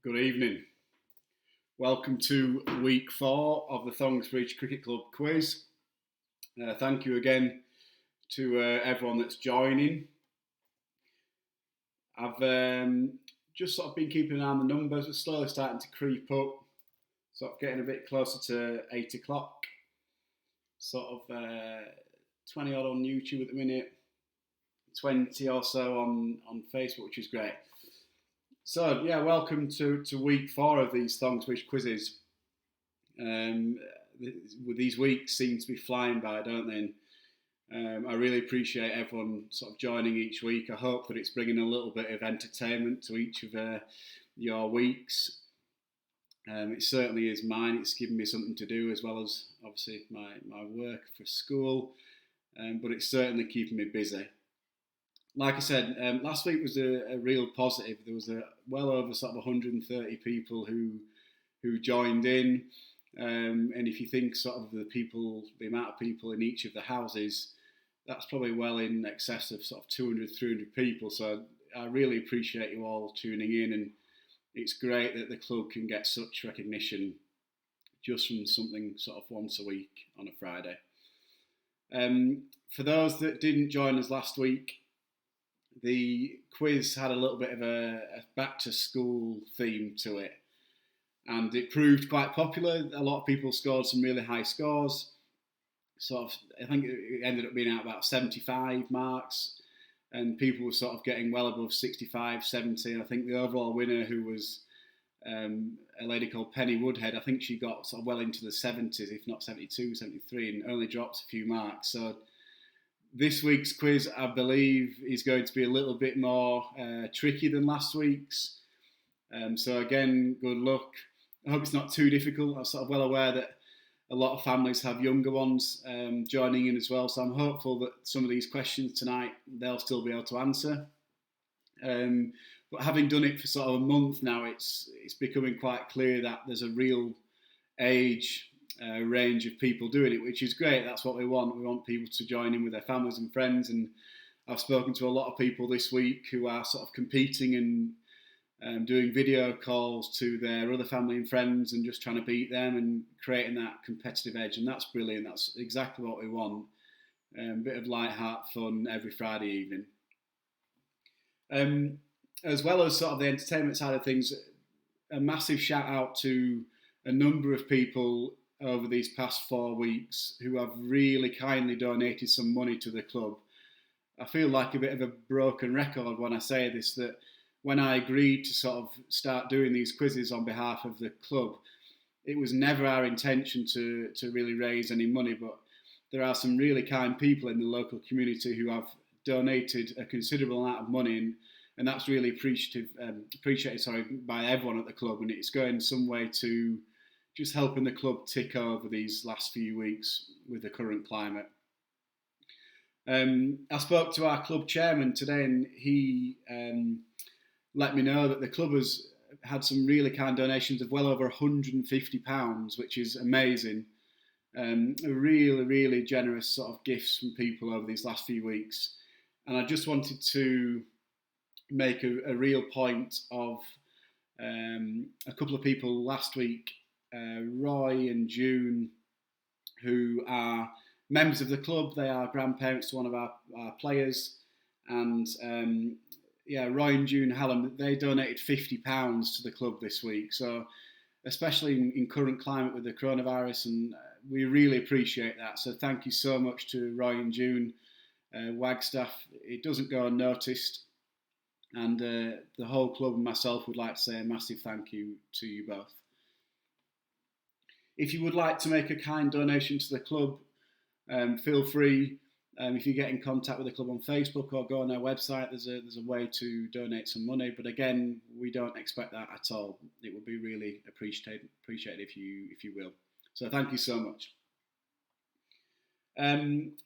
Good evening. Welcome to week 4 of the Thongsbridge Cricket Club quiz. Thank you again to everyone that's joining. I've just sort of been keeping an eye on the numbers. We're slowly starting to creep up, sort of getting a bit closer to 8 o'clock. Sort of 20 odd on YouTube at the minute, 20 or so on Facebook, which is great. So, yeah, welcome to week 4 of these Thongsbridge quizzes. These weeks seem to be flying by, don't they? I really appreciate everyone sort of joining each week. I hope that it's bringing a little bit of entertainment to each of your weeks. It certainly is mine. It's given me something to do as well as, obviously, my work for school. But it's certainly keeping me busy. Like I said, last week was a real positive. There was well over sort of 130 people who joined in, and if you think sort of the amount of people in each of the houses, that's probably well in excess of sort of 200, 300 people. So I really appreciate you all tuning in, and it's great that the club can get such recognition just from something sort of once a week on a Friday. For those that didn't join us last week, the quiz had a little bit of a back-to-school theme to it, and it proved quite popular. A lot of people scored some really high scores. Sort of, I think it ended up being at about 75 marks, and people were sort of getting well above 65, 70. And I think the overall winner, who was a lady called Penny Woodhead, I think she got sort of well into the 70s, if not 72, 73, and only dropped a few marks. So this week's quiz, I believe, is going to be a little bit more tricky than last week's. So again, good luck. I hope it's not too difficult. I'm sort of well aware that a lot of families have younger ones joining in as well. So I'm hopeful that some of these questions tonight, they'll still be able to answer. But having done it for sort of a month now, it's becoming quite clear that there's a real age range of people doing it, which is great. That's what we want. We want people to join in with their families and friends, and I've spoken to a lot of people this week who are sort of competing and doing video calls to their other family and friends and just trying to beat them and creating that competitive edge, and that's brilliant. That's exactly what we want. A bit of light-heart fun every Friday evening. As well as sort of the entertainment side of things, a massive shout out to a number of people over these past 4 weeks who have really kindly donated some money to the club. I feel like a bit of a broken record when I say this, that when I agreed to sort of start doing these quizzes on behalf of the club, it was never our intention to really raise any money, but there are some really kind people in the local community who have donated a considerable amount of money, and that's really appreciated by everyone at the club, and it's going some way to just helping the club tick over these last few weeks with the current climate. I spoke to our club chairman today, and he let me know that the club has had some really kind donations of well over £150, which is amazing. Really, really generous sort of gifts from people over these last few weeks. And I just wanted to make a real point of a couple of people last week, Roy and June, who are members of the club. They are grandparents to one of our players, and Roy and June Hallam, they donated £50 to the club this week. So especially in current climate with the coronavirus, and we really appreciate that. So thank you so much to Roy and June, Wagstaff. It doesn't go unnoticed, and the whole club and myself would like to say a massive thank you to you both. If you would like to make a kind donation to the club, feel free. If you get in contact with the club on Facebook or go on our website, there's a way to donate some money. But again, we don't expect that at all. It would be really appreciated if you will. So thank you so much.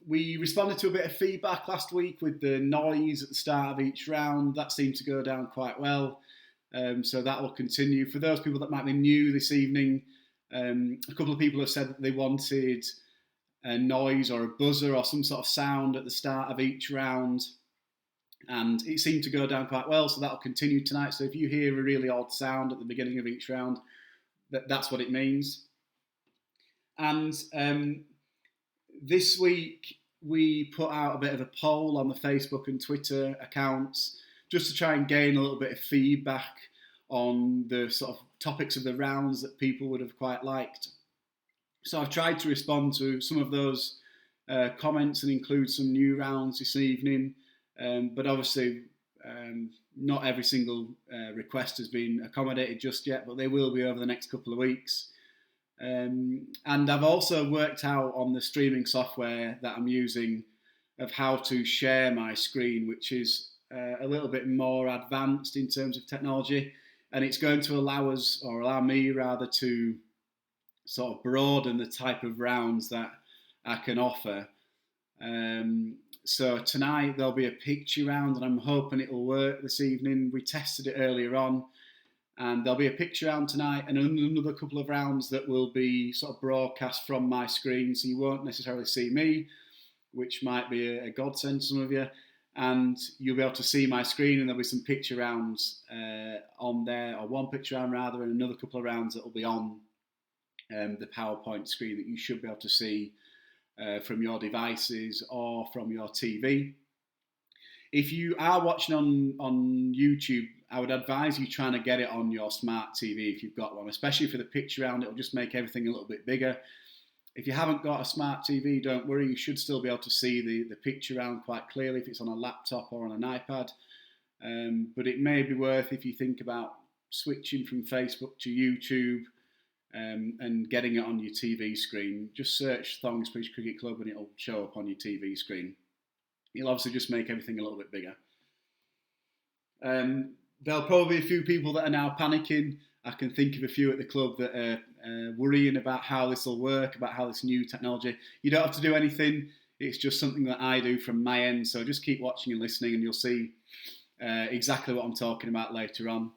We responded to a bit of feedback last week with the noise at the start of each round. That seemed to go down quite well. So that will continue. For those people that might be new this evening, a couple of people have said that they wanted a noise or a buzzer or some sort of sound at the start of each round. and it seemed to go down quite well, so that'll continue tonight. So if you hear a really odd sound at the beginning of each round, that's what it means. And this week we put out a bit of a poll on the Facebook and Twitter accounts just to try and gain a little bit of feedback on the sort of topics of the rounds that people would have quite liked. So I've tried to respond to some of those comments and include some new rounds this evening, but obviously not every single request has been accommodated just yet, but they will be over the next couple of weeks. And I've also worked out on the streaming software that I'm using of how to share my screen, which is a little bit more advanced in terms of technology, and it's going to allow me rather, to sort of broaden the type of rounds that I can offer. So tonight there'll be a picture round, and I'm hoping it'll work this evening. We tested it earlier on, and there'll be a picture round tonight and another couple of rounds that will be sort of broadcast from my screen, so you won't necessarily see me, which might be a godsend to some of you, and you'll be able to see my screen, and there'll be some picture rounds on there, or one picture round rather, and another couple of rounds that will be on the PowerPoint screen that you should be able to see from your devices or from your TV. If you are watching on YouTube, I would advise you trying to get it on your smart TV if you've got one, especially for the picture round. It'll just make everything a little bit bigger. If you haven't got a smart TV, don't worry, you should still be able to see the picture round quite clearly if it's on a laptop or on an iPad. But it may be worth, if you think about switching from Facebook to YouTube and getting it on your TV screen, just search Thongsbridge Cricket Club and it'll show up on your TV screen. It'll obviously just make everything a little bit bigger. There'll probably be a few people that are now panicking. I can think of a few at the club that are worrying about how this will work, about how this new technology. You don't have to do anything. It's just something that I do from my end. So just keep watching and listening, and you'll see exactly what I'm talking about later on.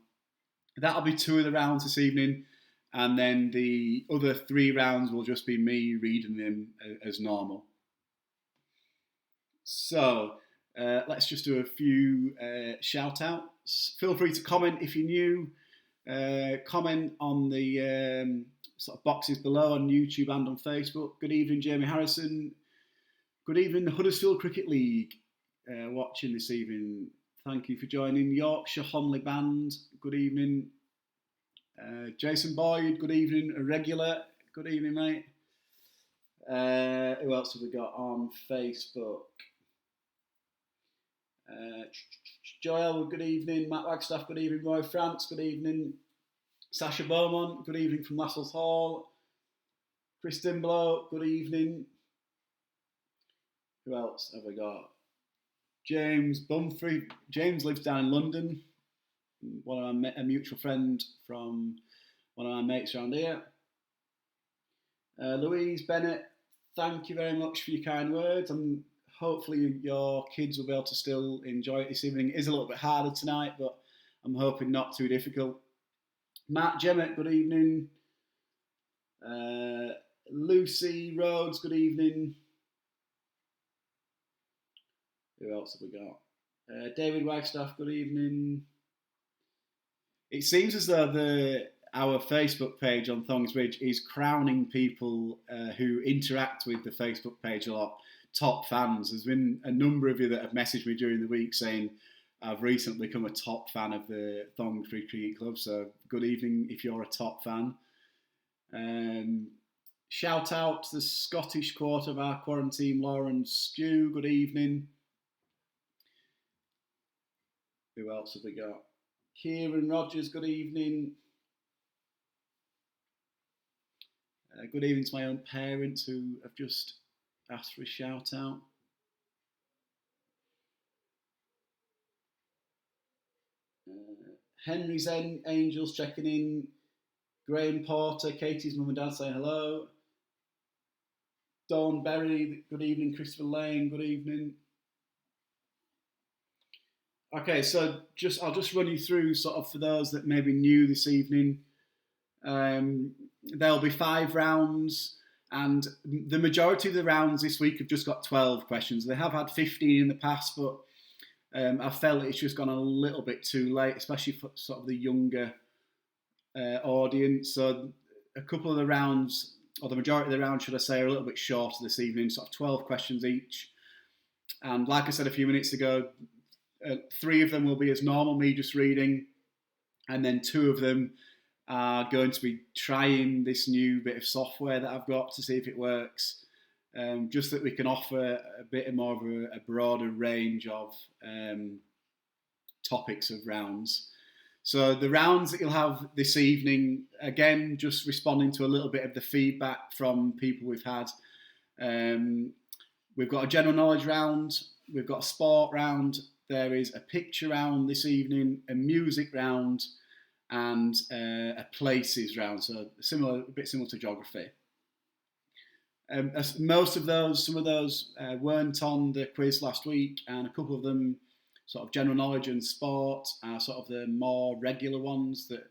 That'll be 2 of the rounds this evening, and then the other 3 rounds will just be me reading them as normal. So let's just do a few shout outs. Feel free to comment if you're new. Comment on the sort of boxes below on YouTube and on Facebook. Good evening, Jamie Harrison. Good evening, Huddersfield Cricket League watching this evening. Thank you for joining. Yorkshire Homley Band, good evening. Jason Boyd, good evening. A regular, good evening, mate. Who else have we got on Facebook? Joel, good evening. Matt Wagstaff, good evening. Roy France, good evening. Sasha Beaumont, good evening from Lassells Hall. Chris Dimblow, good evening. Who else have we got? James Bumfrey. James lives down in London. A mutual friend from one of my mates around here. Louise Bennett, thank you very much for your kind words, and hopefully your kids will be able to still enjoy it this evening. It is a little bit harder tonight, but I'm hoping not too difficult. Matt Jemmett, good evening. Lucy Rhodes, good evening. Who else have we got? David Wagstaff, good evening. It seems as though our Facebook page on Thongsbridge is crowning people who interact with the Facebook page a lot top fans. There's been a number of you that have messaged me during the week saying I've recently become a top fan of the Thongsbridge Cricket Club, so good evening if you're a top fan. Shout out to the Scottish quarter of our quarantine, Lauren Stew, good evening. Who else have we got? Kieran Rogers, good evening. Good evening to my own parents who have just asked for a shout out. Henry's Angels checking in. Graham Porter, Katie's mum and dad saying hello. Dawn Berry, good evening. Christopher Lane, good evening. Okay, so I'll just run you through sort of for those that may be new this evening. There'll be 5 rounds, and the majority of the rounds this week have just got 12 questions. They have had 15 in the past, but I felt it's just gone a little bit too late, especially for sort of the younger audience. So a couple of the rounds, or the majority of the rounds, should I say, are a little bit shorter this evening, sort of 12 questions each. And like I said a few minutes ago, 3 of them will be as normal, me just reading, and then 2 of them are going to be trying this new bit of software that I've got to see if it works, just that we can offer a bit more of a broader range of topics of rounds. So the rounds that you'll have this evening, again, just responding to a little bit of the feedback from people we've had. We've got a general knowledge round, we've got a sport round, there is a picture round this evening, a music round, and a places round, so a bit similar to geography. Most of those, some of those weren't on the quiz last week, and a couple of them, sort of general knowledge and sport, are sort of the more regular ones that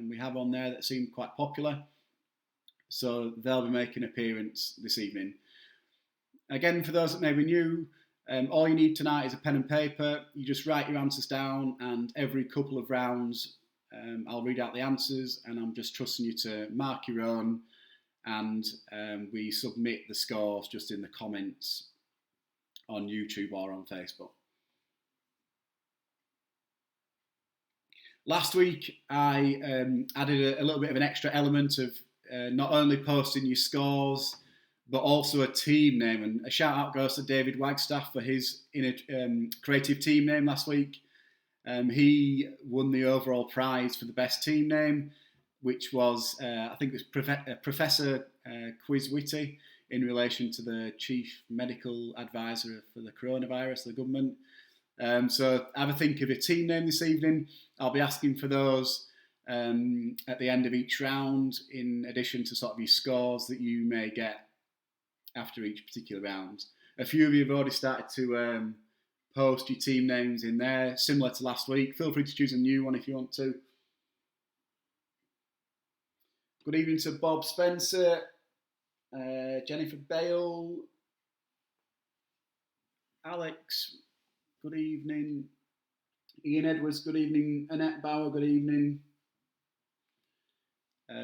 we have on there that seem quite popular. So they'll be making an appearance this evening. Again, for those that may be new, all you need tonight is a pen and paper. You just write your answers down, and every couple of rounds I'll read out the answers, and I'm just trusting you to mark your own, and we submit the scores just in the comments on YouTube or on Facebook. Last week I added a little bit of an extra element of not only posting your scores, but also a team name, and a shout out goes to David Wagstaff for his creative team name last week. He won the overall prize for the best team name, which was, I think it was Professor Quiz Witty, in relation to the Chief Medical Advisor for the coronavirus, the government. So have a think of a team name this evening. I'll be asking for those at the end of each round, in addition to sort of your scores that you may get after each particular round. A few of you have already started to post your team names in there, similar to last week. Feel free to choose a new one if you want to. Good evening to Bob Spencer, Jennifer Bale, Alex, good evening. Ian Edwards, good evening. Annette Bauer, good evening.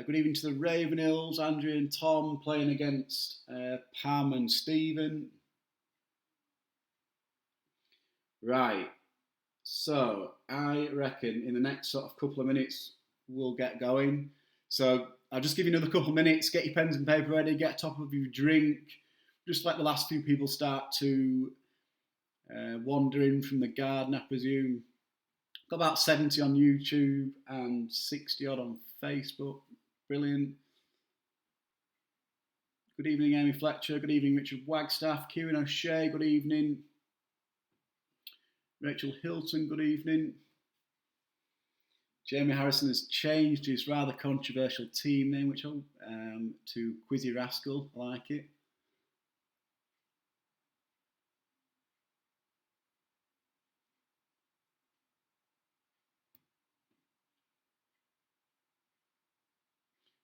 Good evening to the Ravenhills, Andrew and Tom playing against Pam and Stephen. Right, so I reckon in the next sort of couple of minutes we'll get going. So I'll just give you another couple of minutes, get your pens and paper ready, get a top of your drink, just let the last few people start to wander in from the garden, I presume. Got about 70 on YouTube and 60 odd on Facebook. Brilliant. Good evening, Amy Fletcher. Good evening, Richard Wagstaff. Kieran O'Shea, good evening. Rachel Hilton, good evening. Jamie Harrison has changed his rather controversial team name, which to Quizzy Rascal. I like it.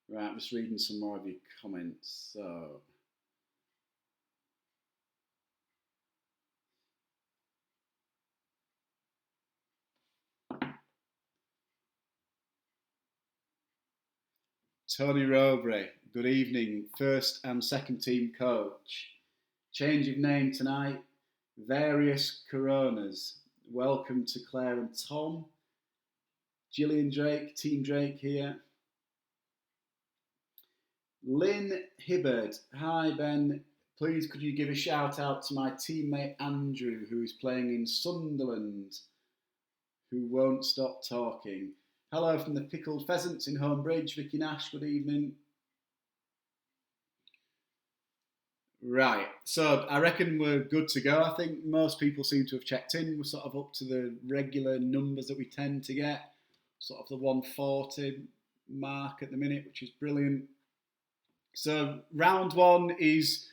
Right, I'm just reading some more of your comments. So, Tony Rowbray, good evening. First and second team coach. Change of name tonight. Various Coronas. Welcome to Claire and Tom. Gillian Drake, Team Drake here. Lynn Hibbard, hi Ben. Please could you give a shout out to my teammate Andrew, who is playing in Sunderland, who won't stop talking. Hello from the Pickled Pheasants in Homebridge. Vicky Nash, good evening. Right, so I reckon we're good to go. I think most people seem to have checked in. We're sort of up to the regular numbers that we tend to get, sort of the 140 mark at the minute, which is brilliant. So round one is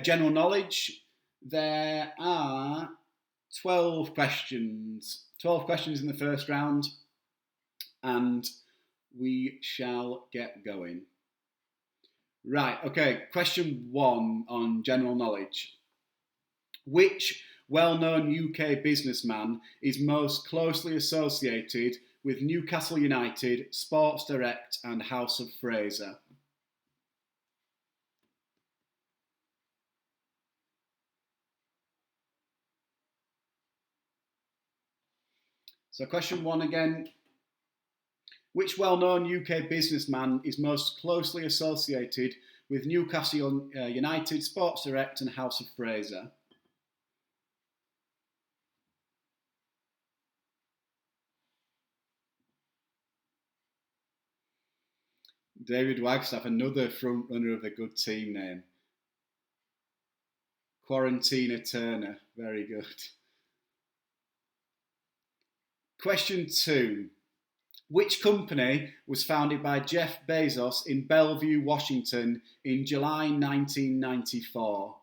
general knowledge. There are 12 questions. 12 questions in the first round, and we shall get going. Right, okay, question one on general knowledge. Which well-known UK businessman is most closely associated with Newcastle United, Sports Direct and House of Fraser? So question 1 again. Which well-known UK businessman is most closely associated with Newcastle United, Sports Direct and House of Fraser? David Wagstaff, another front runner of a good team name. Quarantina Turner, very good. Question 2. Which company was founded by Jeff Bezos in Bellevue, Washington in July 1994?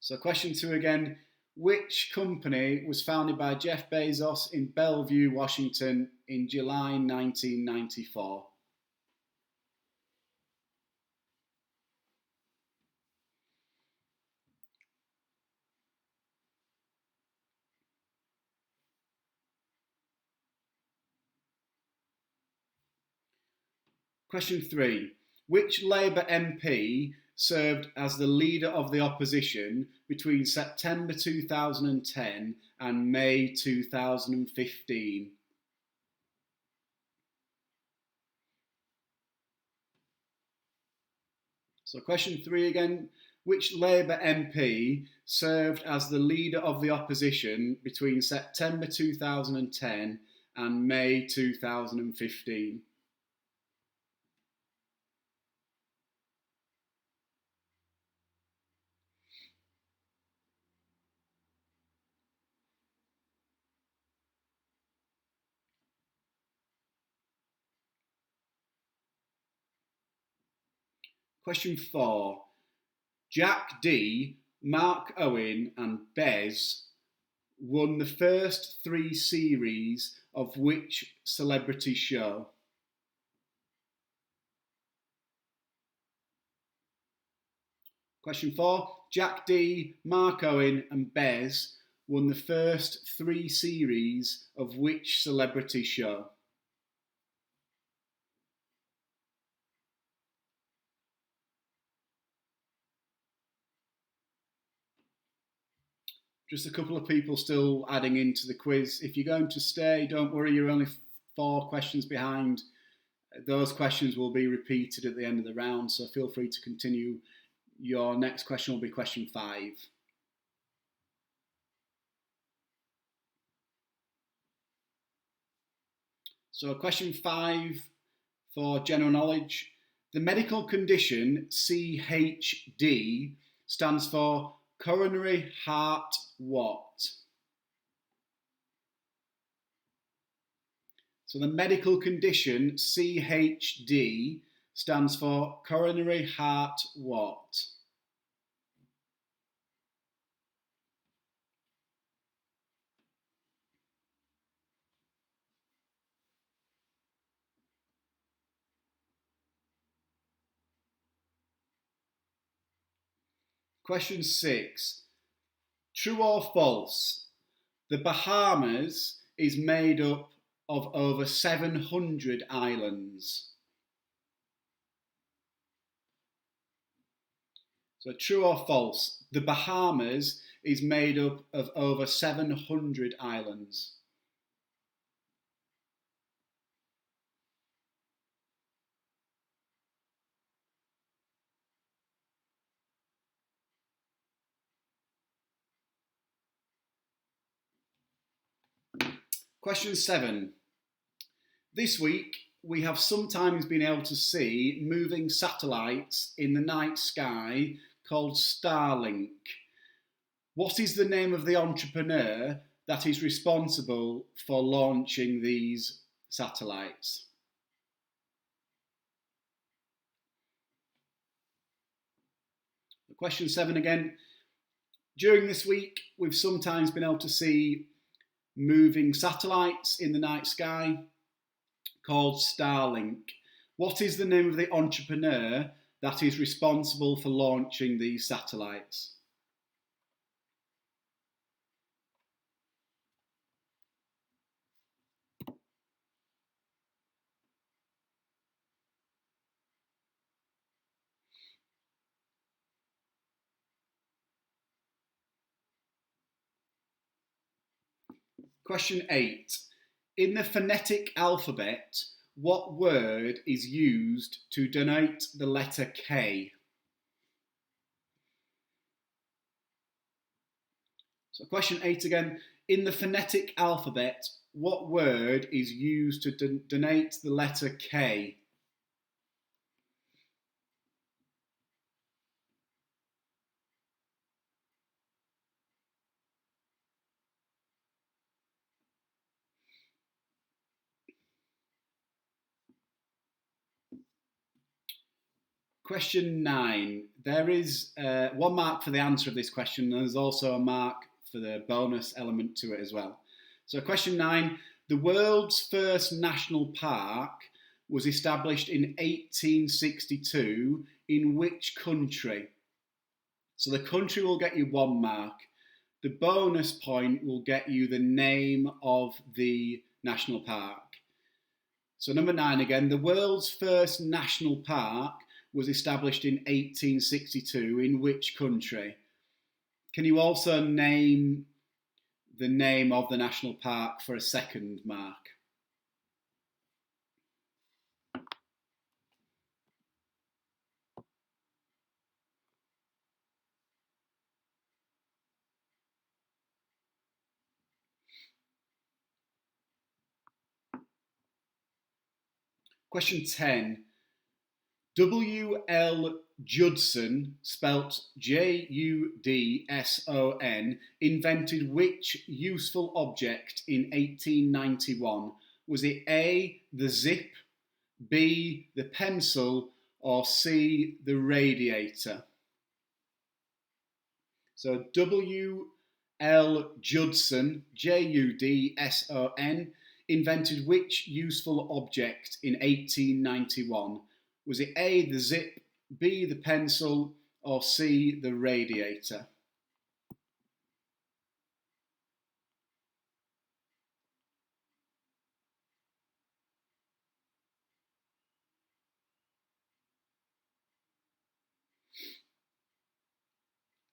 So question 2 again. Which company was founded by Jeff Bezos in Bellevue, Washington in July 1994? Question 3. Which Labour MP served as the Leader of the Opposition between September 2010 and May 2015? So question 3 again. Which Labour MP served as the Leader of the Opposition between September 2010 and May 2015? Question 4. Jack D, Mark Owen and Bez won the first 3 series of which celebrity show? Question 4. Jack D, Mark Owen and Bez won the first 3 series of which celebrity show? Just a couple of people still adding into the quiz. If you're going to stay, don't worry, you're only 4 questions behind. Those questions will be repeated at the end of the round, so feel free to continue. Your next question will be question 5. So question 5 for general knowledge. The medical condition CHD stands for coronary heart what? So the medical condition CHD stands for coronary heart what? Question 6. True or false? The Bahamas is made up of over 700 islands. So true or false? The Bahamas is made up of over 700 islands. Question 7. This week, we have sometimes been able to see moving satellites in the night sky called Starlink. What is the name of the entrepreneur that is responsible for launching these satellites? Question 7 again. During this week, we've sometimes been able to see moving satellites in the night sky called Starlink. What is the name of the entrepreneur that is responsible for launching these satellites? Question 8. In the phonetic alphabet, what word is used to denote the letter K? So question 8 again. In the phonetic alphabet, what word is used to denote the letter K? Question 9. There is 1 mark for the answer of this question, and there's also a mark for the bonus element to it as well. So question 9. The world's first national park was established in 1862 in which country? So the country will get you 1 mark. The bonus point will get you the name of the national park. So number 9 again, the world's first national park was established in 1862 in which country? Can you also name the name of the national park for a 2nd mark? Question 10. W.L. Judson, spelt Judson, invented which useful object in 1891? Was it A, the zip, B, the pencil, or C, the radiator? So W.L. Judson, Judson, invented which useful object in 1891? Was it A, the zip, B, the pencil, or C, the radiator?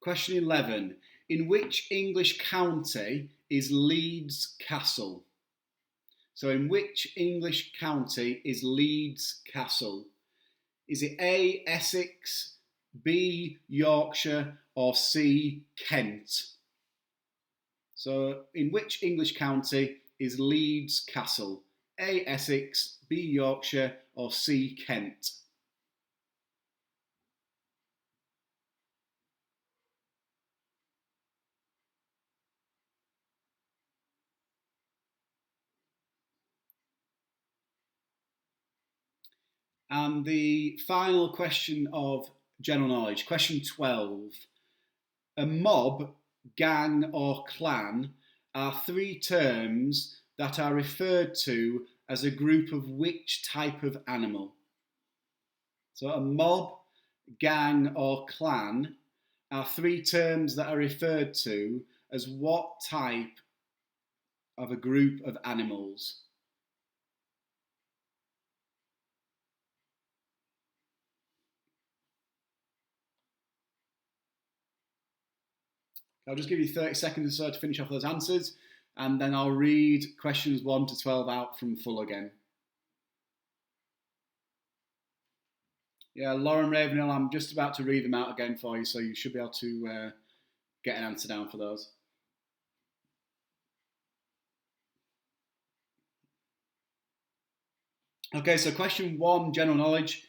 Question 11. In which English county is Leeds Castle? So in which English county is Leeds Castle? Is it A, Essex, B, Yorkshire, or C, Kent? So in which English county is Leeds Castle? A, Essex, B, Yorkshire, or C, Kent? And the final question of general knowledge, question 12. A mob, gang, or clan are 3 terms that are referred to as a group of which type of animal? So a mob, gang, or clan are 3 terms that are referred to as what type of a group of animals? I'll just give you 30 seconds or so to finish off those answers, and then I'll read questions 1 to 12 out from full again. Yeah, Lauren Ravenhill, I'm just about to read them out again for you, so you should be able to get an answer down for those. Okay, so question 1, general knowledge.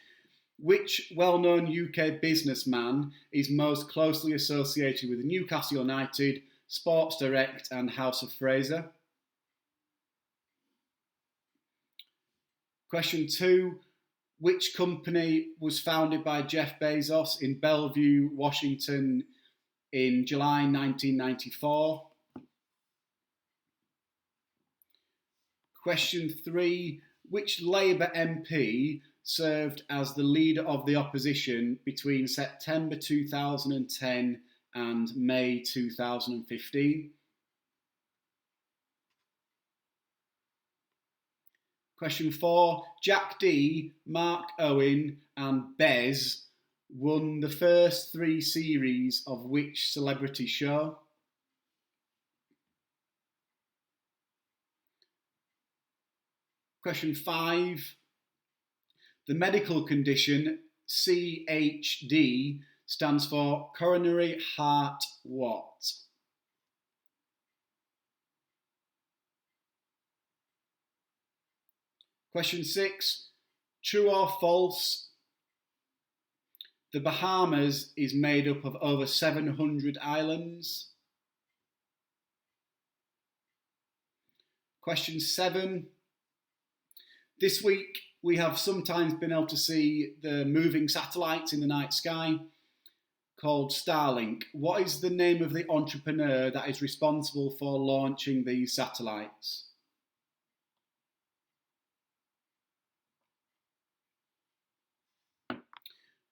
Which well-known UK businessman is most closely associated with Newcastle United, Sports Direct and House of Fraser? Question 2. Which company was founded by Jeff Bezos in Bellevue, Washington in July 1994? Question 3. Which Labour MP served as the leader of the opposition between September 2010 and May 2015? Question 4. Jack Dee, Mark Owen and Bez won the first 3 series of which celebrity show? Question 5. The medical condition CHD stands for coronary heart what? Question 6. True or false? The Bahamas is made up of over 700 islands. Question 7. This week we have sometimes been able to see the moving satellites in the night sky called Starlink. What is the name of the entrepreneur that is responsible for launching these satellites?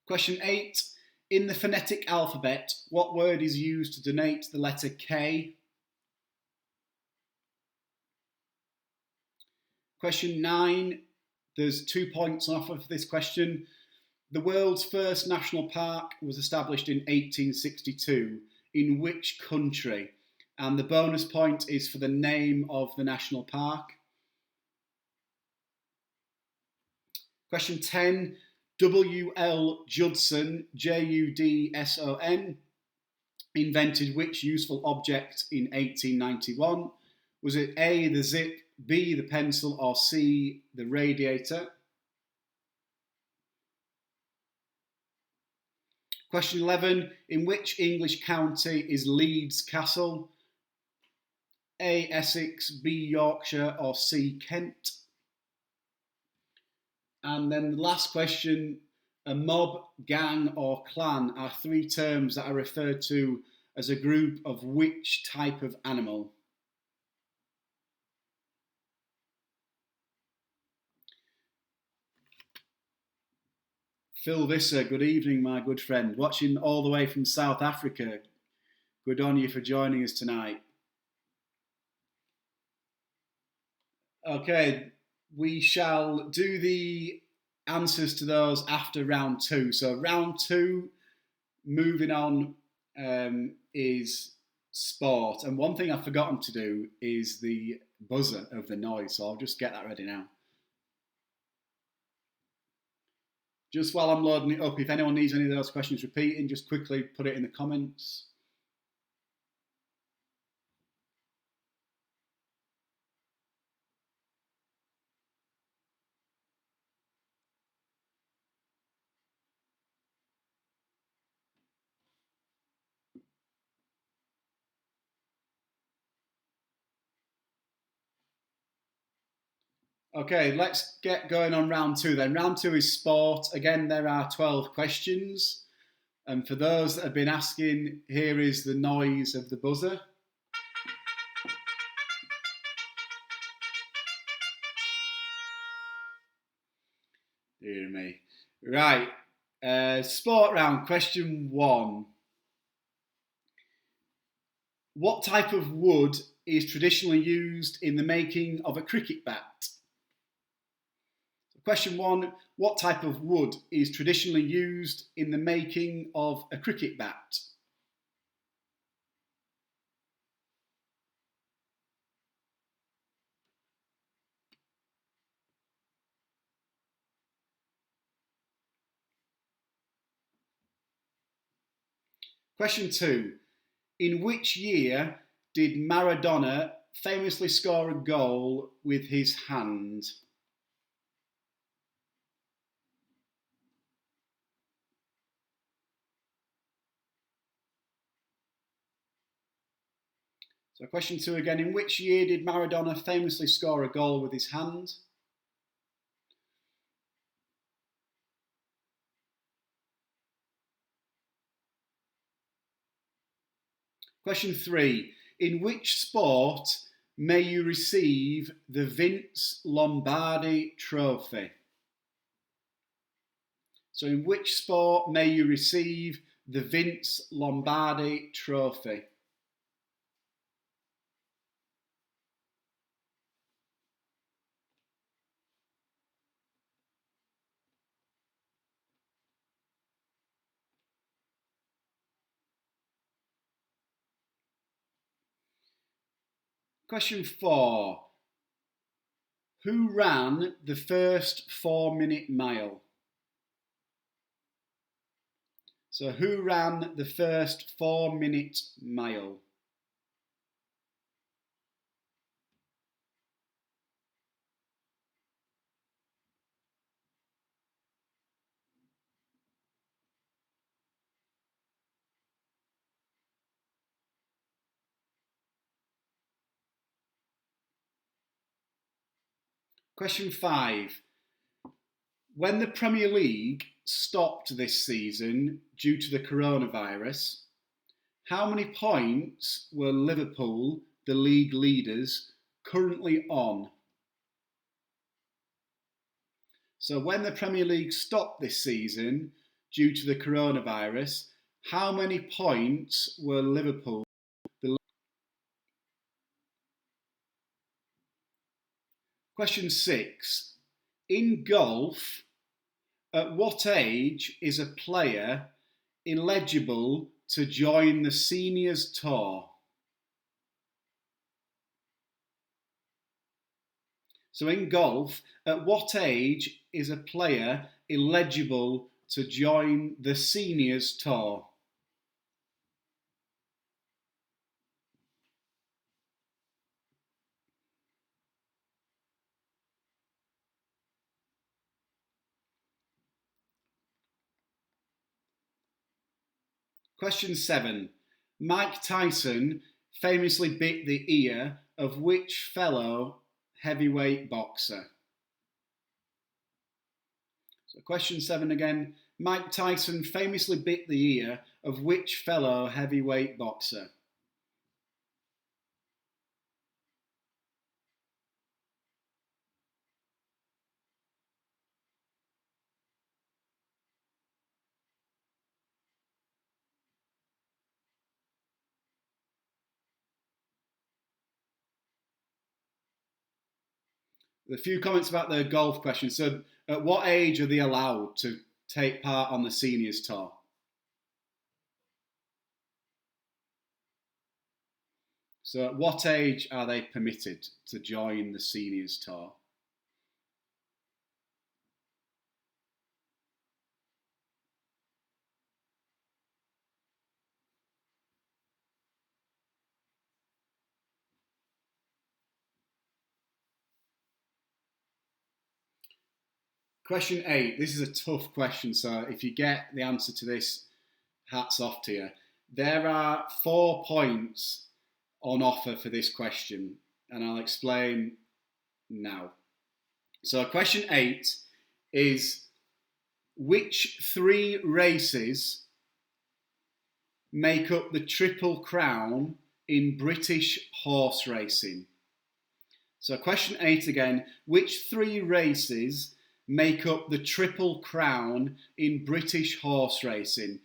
Question 8. In the phonetic alphabet, what word is used to denote the letter K? Question 9. There's 2 points off of this question. The world's first national park was established in 1862. In which country? And the bonus point is for the name of the national park. Question 10. W.L. Judson, Judson, invented which useful object in 1891? Was it A, the zip, B, the pencil, or C, the radiator? Question 11. In which English county is Leeds Castle? A, Essex, B, Yorkshire, or C, Kent? And then the last question, a mob, gang, or clan are 3 terms that are referred to as a group of which type of animal? Phil Visser, good evening, my good friend. Watching all the way from South Africa. Good on you for joining us tonight. Okay, we shall do the answers to those after round 2. So round 2, moving on, is sport. And one thing I've forgotten to do is the buzzer of the noise. So I'll just get that ready now. Just while I'm loading it up, if anyone needs any of those questions repeating, just quickly put it in the comments. Okay, let's get going on round 2 then. Round 2 is sport. Again, there are 12 questions. And for those that have been asking, here is the noise of the buzzer. Dear me. Right, sport round, question 1. What type of wood is traditionally used in the making of a cricket bat? Question 1, what type of wood is traditionally used in the making of a cricket bat? Question 2, in which year did Maradona famously score a goal with his hand? So question 2 again, in which year did Maradona famously score a goal with his hand? Question 3, in which sport may you receive the Vince Lombardi Trophy? So in which sport may you receive the Vince Lombardi Trophy? Question 4. Who ran the first 4-minute mile? So who ran the first 4-minute mile? Question 5. When the Premier League stopped this season due to the coronavirus, how many points were Liverpool, the league leaders, currently on? So when the Premier League stopped this season due to the coronavirus, how many points were Liverpool? Question 6. In golf, at what age is a player eligible to join the Seniors Tour? So in golf, at what age is a player eligible to join the Seniors Tour? Question 7. Mike Tyson famously bit the ear of which fellow heavyweight boxer? So question 7 again. Mike Tyson famously bit the ear of which fellow heavyweight boxer? A few comments about the golf question. So at what age are they allowed to take part on the Seniors Tour? So at what age are they permitted to join the Seniors Tour? Question 8. This is a tough question, so if you get the answer to this, hats off to you. There are 4 points on offer for this question, and I'll explain now. So question 8 is, which 3 races make up the Triple Crown in British horse racing? So question 8 again, which 3 races make up the Triple Crown in British horse racing?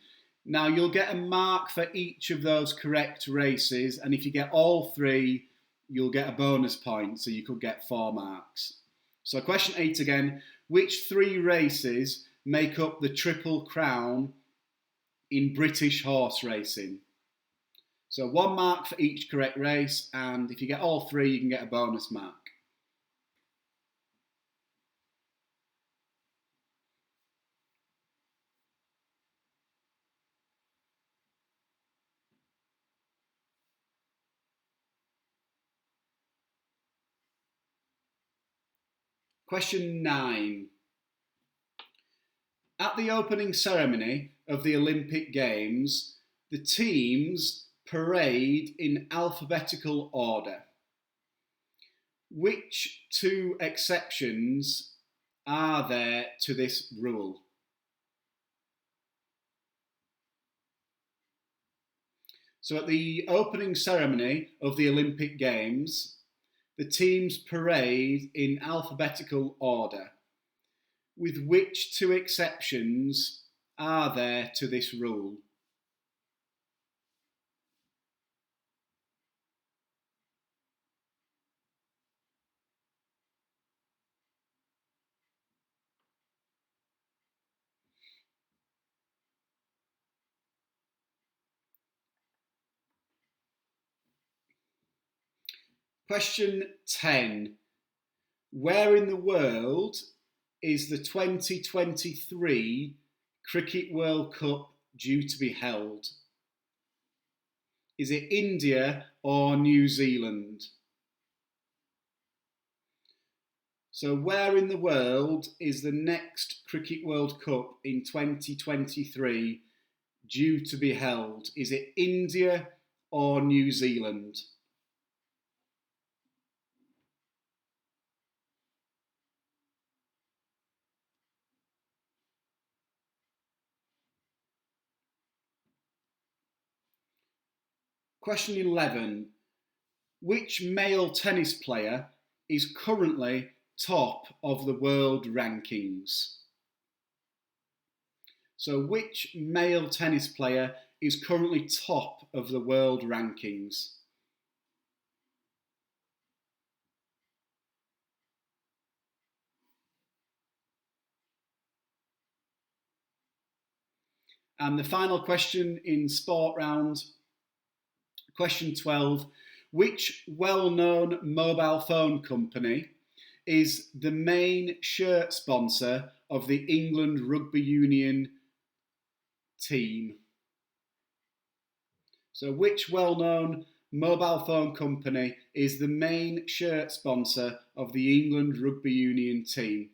Now you'll get a mark for each of those correct races, and if you get all 3, you'll get a bonus point, so you could get 4 marks. So question 8 again, which 3 races make up the Triple Crown in British horse racing? So 1 mark for each correct race, and if you get all 3, you can get a bonus mark. Question 9. At the opening ceremony of the Olympic Games, the teams parade in alphabetical order. Which 2 exceptions are there to this rule? So at the opening ceremony of the Olympic Games, the teams parade in alphabetical order. with which two exceptions are there to this rule? Question 10. Where in the world is the 2023 Cricket World Cup due to be held? Is it India or New Zealand? So where in the world is the next Cricket World Cup in 2023 due to be held? Is it India or New Zealand? Question 11. Which male tennis player is currently top of the world rankings? So which male tennis player is currently top of the world rankings? And the final question in sport round, question 12. Which well-known mobile phone company is the main shirt sponsor of the England Rugby Union team? So which well-known mobile phone company is the main shirt sponsor of the England Rugby Union team?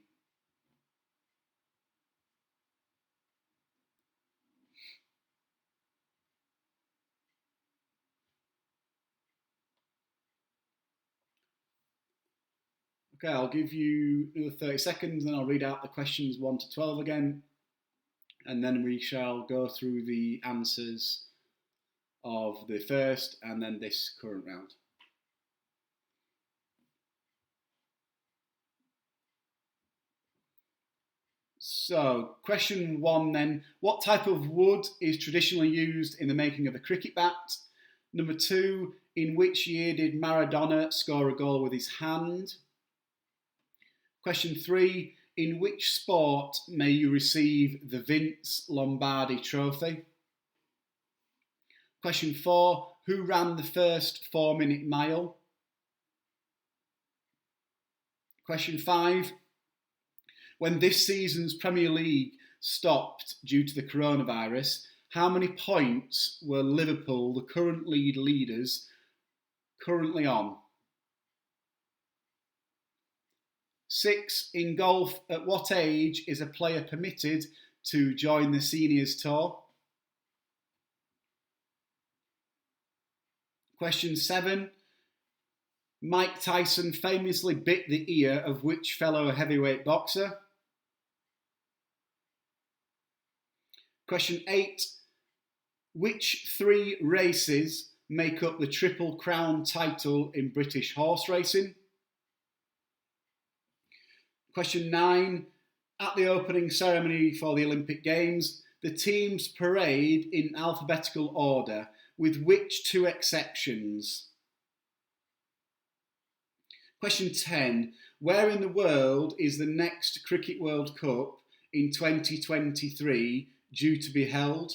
Okay, I'll give you another 30 seconds and I'll read out the questions 1 to 12 again, and then we shall go through the answers of the first and then this current round. So, question 1 then. What type of wood is traditionally used in the making of a cricket bat? Number 2, in which year did Maradona score a goal with his hand? Question 3, in which sport may you receive the Vince Lombardi Trophy? Question 4, who ran the first 4-minute mile? Question 5, when this season's Premier League stopped due to the coronavirus, how many points were Liverpool, the current leaders, currently on? 6, in golf, at what age is a player permitted to join the seniors tour? Question 7, Mike Tyson famously bit the ear of which fellow heavyweight boxer? Question 8, which 3 races make up the Triple Crown title in British horse racing? Question 9, at the opening ceremony for the Olympic Games, the teams parade in alphabetical order, with which 2 exceptions? Question 10, where in the world is the next Cricket World Cup in 2023 due to be held?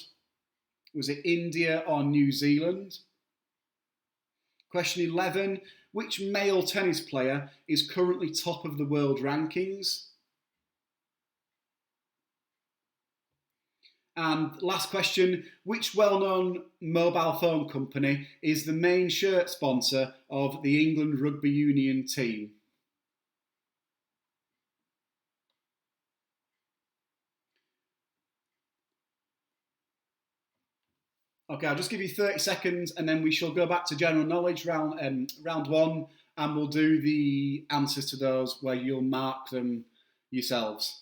Was it India or New Zealand? Question 11, which male tennis player is currently top of the world rankings? And last question, which well-known mobile phone company is the main shirt sponsor of the England Rugby Union team? Okay, I'll just give you 30 seconds and then we shall go back to general knowledge round 1, and we'll do the answers to those where you'll mark them yourselves.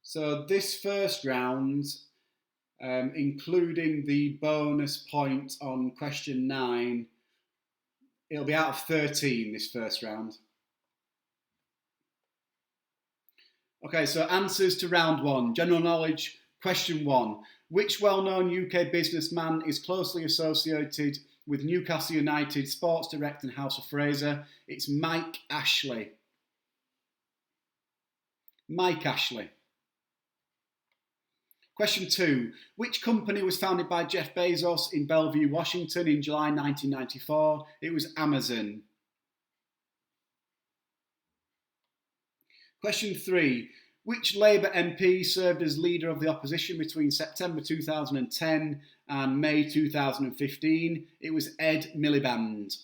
So this first round, including the bonus point on question 9. It'll be out of 13 this first round. Okay, so answers to round 1. General knowledge, question 1. Which well-known UK businessman is closely associated with Newcastle United sports director and House of Fraser? It's Mike Ashley. Mike Ashley. Question 2. Which company was founded by Jeff Bezos in Bellevue, Washington in July 1994? It was Amazon. Question 3. Which Labour MP served as leader of the opposition between September 2010 and May 2015? It was Ed Miliband.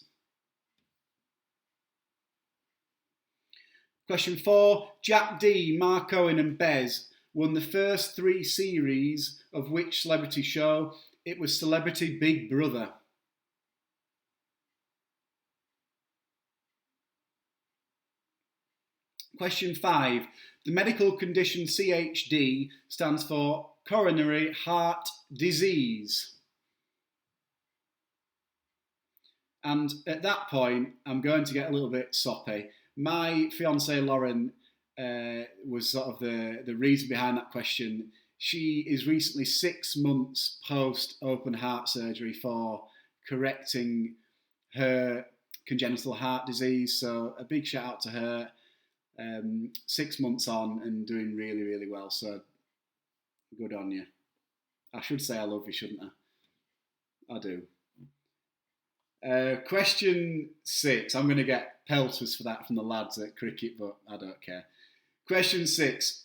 Question 4. Jack D, Mark Owen and Bez won the first 3 series of which celebrity show? It was Celebrity Big Brother. Question 5. The medical condition CHD stands for coronary heart disease. And at that point, I'm going to get a little bit soppy. My fiancée Lauren was sort of the reason behind that question. She is recently 6 months post open heart surgery for correcting her congenital heart disease. So a big shout out to her. 6 months on and doing really, really well. So good on you. I should say I love you, shouldn't I? I do. Question 6. I'm going to get pelters for that from the lads at cricket, but I don't care. Question 6.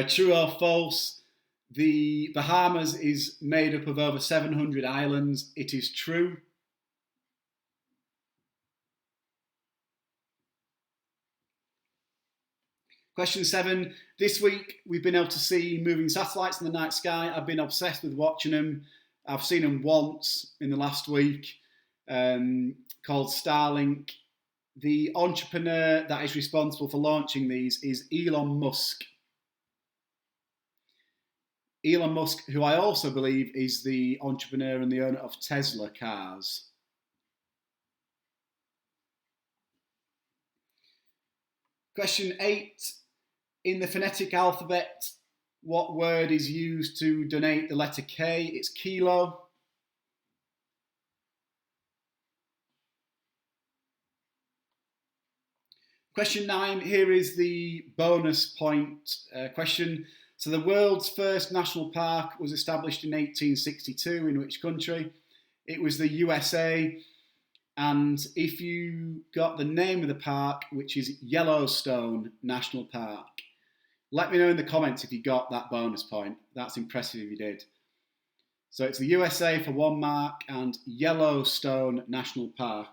True or false? The Bahamas is made up of over 700 islands. It is true. Question 7. This week we've been able to see moving satellites in the night sky. I've been obsessed with watching them. I've seen them once in the last week, called Starlink. The entrepreneur that is responsible for launching these is Elon Musk. Elon Musk, who I also believe is the entrepreneur and the owner of Tesla cars. Question 8. In the phonetic alphabet, what word is used to denote the letter K? It's kilo. Question 9, here is the bonus point question. So the world's first national park was established in 1862. In which country? It was the USA. And if you got the name of the park, which is Yellowstone National Park, let me know in the comments if you got that bonus point. That's impressive if you did. So it's the USA for 1 mark and Yellowstone National Park.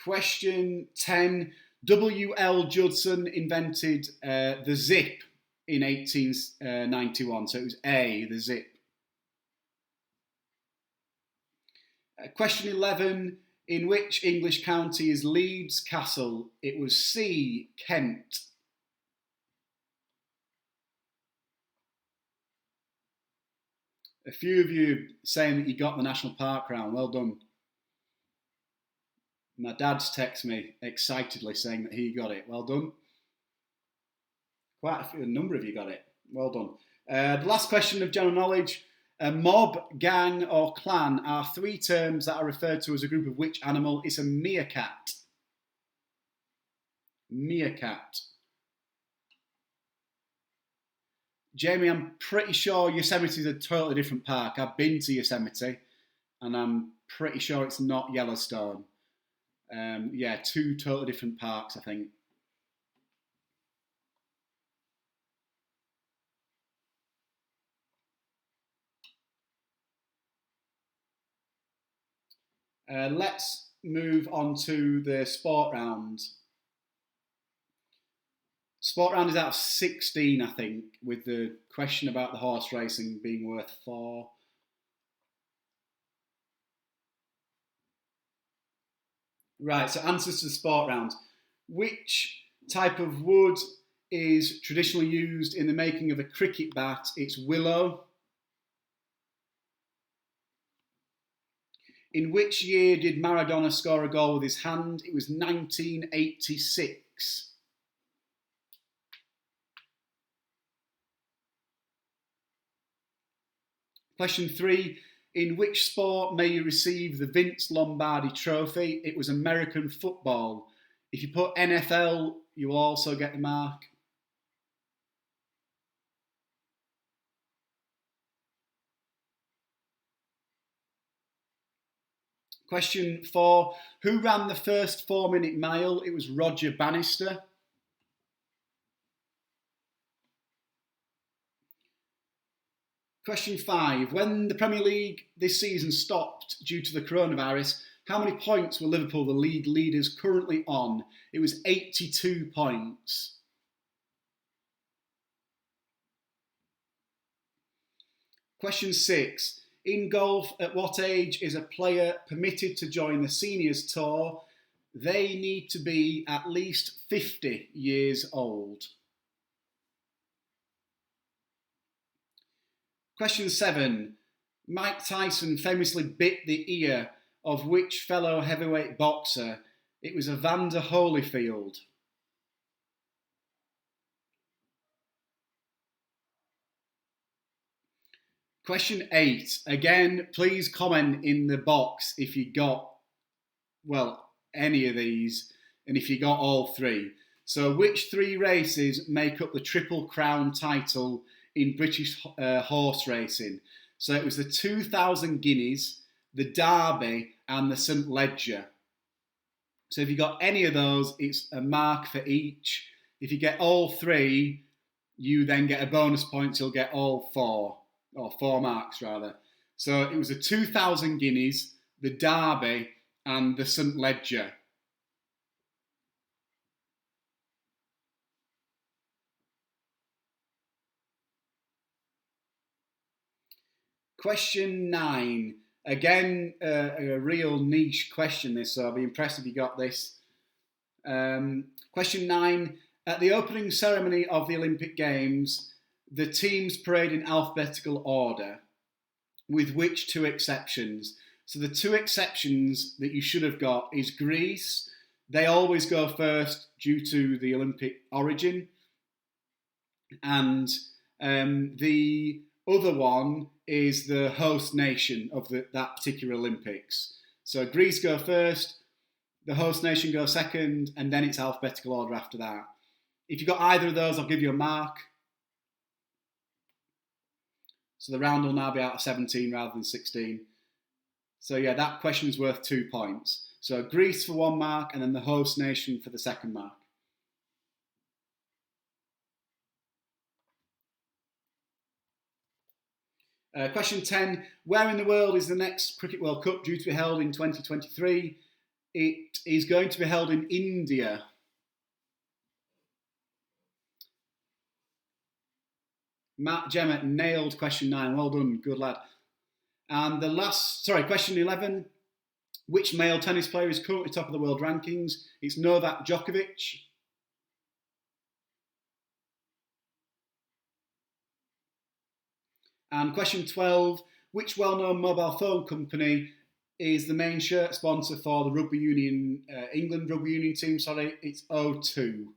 Question 10. W.L. Judson invented the zip in 1891. So it was A, the zip. Question 11. In which English county is Leeds Castle? It was C, Kent. A few of you saying that you got the national park round. Well done. My dad's texted me excitedly saying that he got it. Well done. Quite a number of you got it. Well done. The last question of general knowledge. A mob, gang or clan are 3 terms that are referred to as a group of which animal? It's a meerkat. Meerkat. Jamie, I'm pretty sure Yosemite is a totally different park. I've been to Yosemite and I'm pretty sure it's not Yellowstone. Yeah, 2 totally different parks, I think. Let's move on to the sport round. Sport round is out of 16, I think, with the question about the horse racing being worth 4. Right, so answers to the sport round. Which type of wood is traditionally used in the making of a cricket bat? It's willow. In which year did Maradona score a goal with his hand? It was 1986. Question 3. In which sport may you receive the Vince Lombardi Trophy? It was American football. If you put NFL, you will also get the mark. Question 4. Who ran the first 4-minute mile? It was Roger Bannister. Question 5. When the Premier League this season stopped due to the coronavirus, how many points were Liverpool, the league leaders, currently on? It was 82 points. Question 6. In golf, at what age is a player permitted to join the seniors tour? They need to be at least 50 years old. Question 7. Mike Tyson famously bit the ear of which fellow heavyweight boxer? It was Evander Holyfield. Question 8. Again, please comment in the box if you got, well, any of these, and if you got all 3. So which 3 races make up the Triple Crown title in British horse racing? So it was the 2000 Guineas, the Derby, and the St Leger. So if you got any of those, it's a mark for each. If you get all 3, you then get a bonus point, so you'll get all 4, or 4 marks rather. So it was the 2000 Guineas, the Derby, and the St Leger. Question 9. Again, a real niche question this, so I'll be impressed if you got this. Question 9. At the opening ceremony of the Olympic Games, the teams parade in alphabetical order, with which 2 exceptions? So the 2 exceptions that you should have got is Greece. They always go first due to the Olympic origin. And the other one is the host nation of that particular Olympics. So Greece go first, the host nation go second, and then it's alphabetical order after that. If you got either of those, I'll give you a mark. So the round will now be out of 17 rather than 16. So yeah, that question is worth 2 points. So Greece for 1 mark, and then the host nation for the 2nd mark. Question 10. Where in the world is the next Cricket World Cup due to be held in 2023? It is going to be held in India. Matt Gemma nailed question 9. Well done, good lad. And question 11. Which male tennis player is currently top of the world rankings? It's Novak Djokovic. And question 12, which well-known mobile phone company is the main shirt sponsor for the Rugby Union, England Rugby Union team? Sorry, it's O2.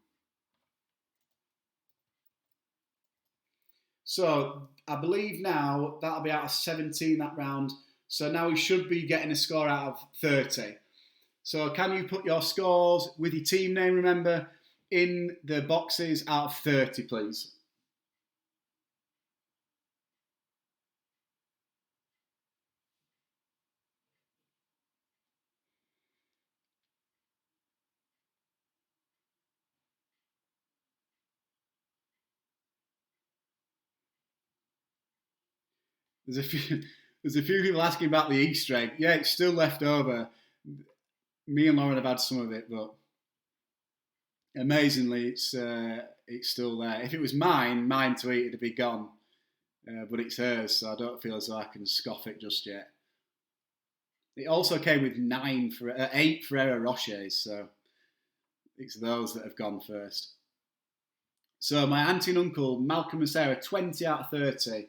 So I believe now that'll be out of 17 that round. So now we should be getting a score out of 30. So can you put your scores with your team name, remember, in the boxes out of 30, please? There's a few people asking about the Easter egg. Yeah, it's still left over. Me and Lauren have had some of it, but amazingly, it's still there. If it was mine to eat, it'd be gone. But it's hers, so I don't feel as though I can scoff it just yet. It also came with 8 Ferrero Rochers, so it's those that have gone first. So my auntie and uncle, Malcolm and Sarah, 20 out of 30.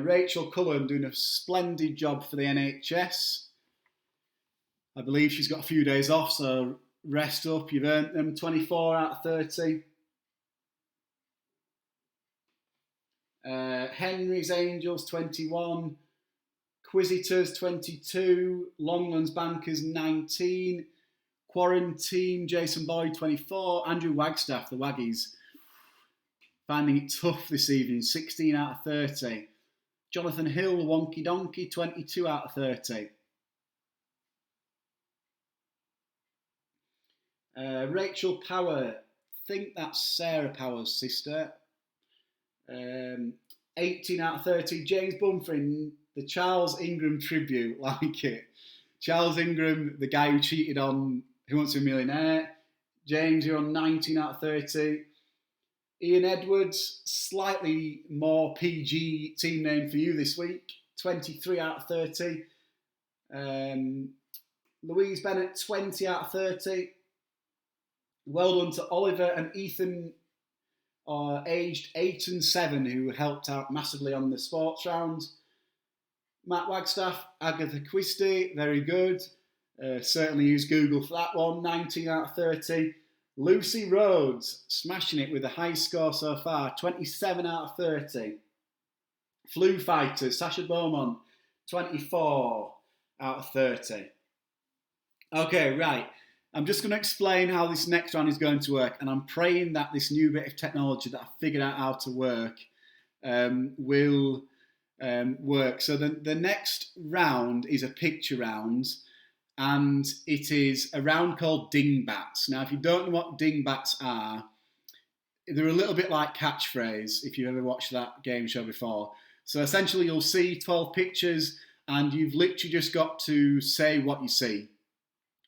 Rachel Cullen doing a splendid job for the NHS. I believe she's got a few days off, so rest up, you've earned them. 24 out of 30. Henry's Angels, 21. Quizitors, 22. Longlands Bankers, 19. Quarantine, Jason Boyd, 24. Andrew Wagstaff, the Waggies, finding it tough this evening, 16 out of 30. Jonathan Hill, Wonky Donkey, 22 out of 30. Rachel Power, think that's Sarah Power's sister. 18 out of 30. James Bumfrey, the Charles Ingram tribute, like it. Charles Ingram, the guy who cheated on Who Wants to Be a Millionaire. James, you're on 19 out of 30. Ian Edwards, slightly more PG team name for you this week. 23 out of 30. Louise Bennett, 20 out of 30. Well done to Oliver and Ethan, aged 8 and 7, who helped out massively on the sports round. Matt Wagstaff, Agatha Christie, very good. Certainly use Google for that one. 19 out of 30. Lucy Rhodes, smashing it with a high score so far. 27 out of 30. Flu Fighters, Sasha Beaumont, 24 out of 30. Okay, right. I'm just going to explain how this next round is going to work, and I'm praying that this new bit of technology that I've figured out how to work will work. So the next round is a picture round, and it is a round called dingbats. Now, if you don't know what dingbats are, they're a little bit like catchphrase, if you've ever watched that game show before. So essentially, you'll see 12 pictures, and you've literally just got to say what you see.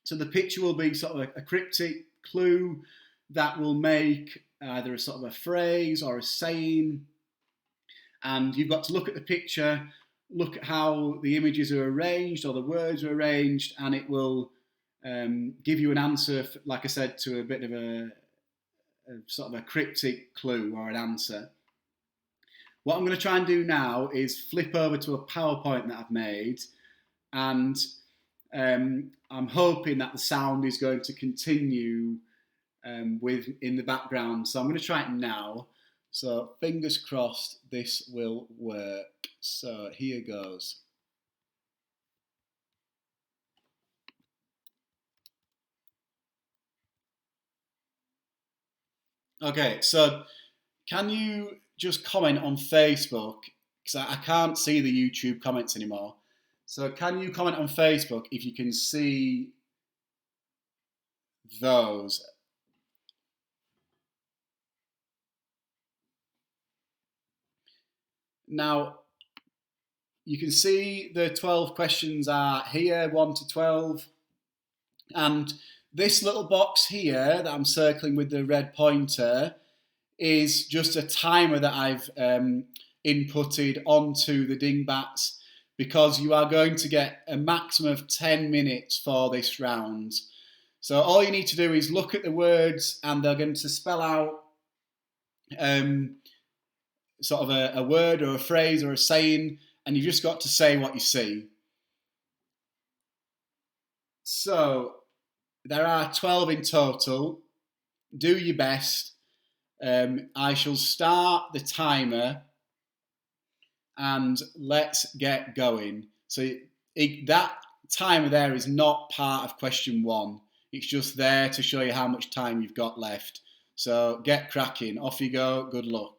So the picture will be sort of a cryptic clue that will make either a sort of a phrase or a saying. And you've got to look at the picture, look at how the images are arranged or the words are arranged, and it will give you an answer, like I said, to a bit of a sort of a cryptic clue or an answer. What I'm going to try and do now is flip over to a PowerPoint that I've made, and I'm hoping that the sound is going to continue in the background. So I'm going to try it now. So fingers crossed this will work. So here goes. Okay, so can you just comment on Facebook? Because I can't see the YouTube comments anymore. So can you comment on Facebook if you can see those? Now, you can see the 12 questions are here, 1 to 12. And this little box here that I'm circling with the red pointer is just a timer that I've inputted onto the dingbats, because you are going to get a maximum of 10 minutes for this round. So all you need to do is look at the words, and they're going to spell out sort of a word or a phrase or a saying, and you've just got to say what you see. So there are 12 in total. Do your best. I shall start the timer, and let's get going. So that timer there is not part of question 1. It's just there to show you how much time you've got left. So get cracking. Off you go. Good luck.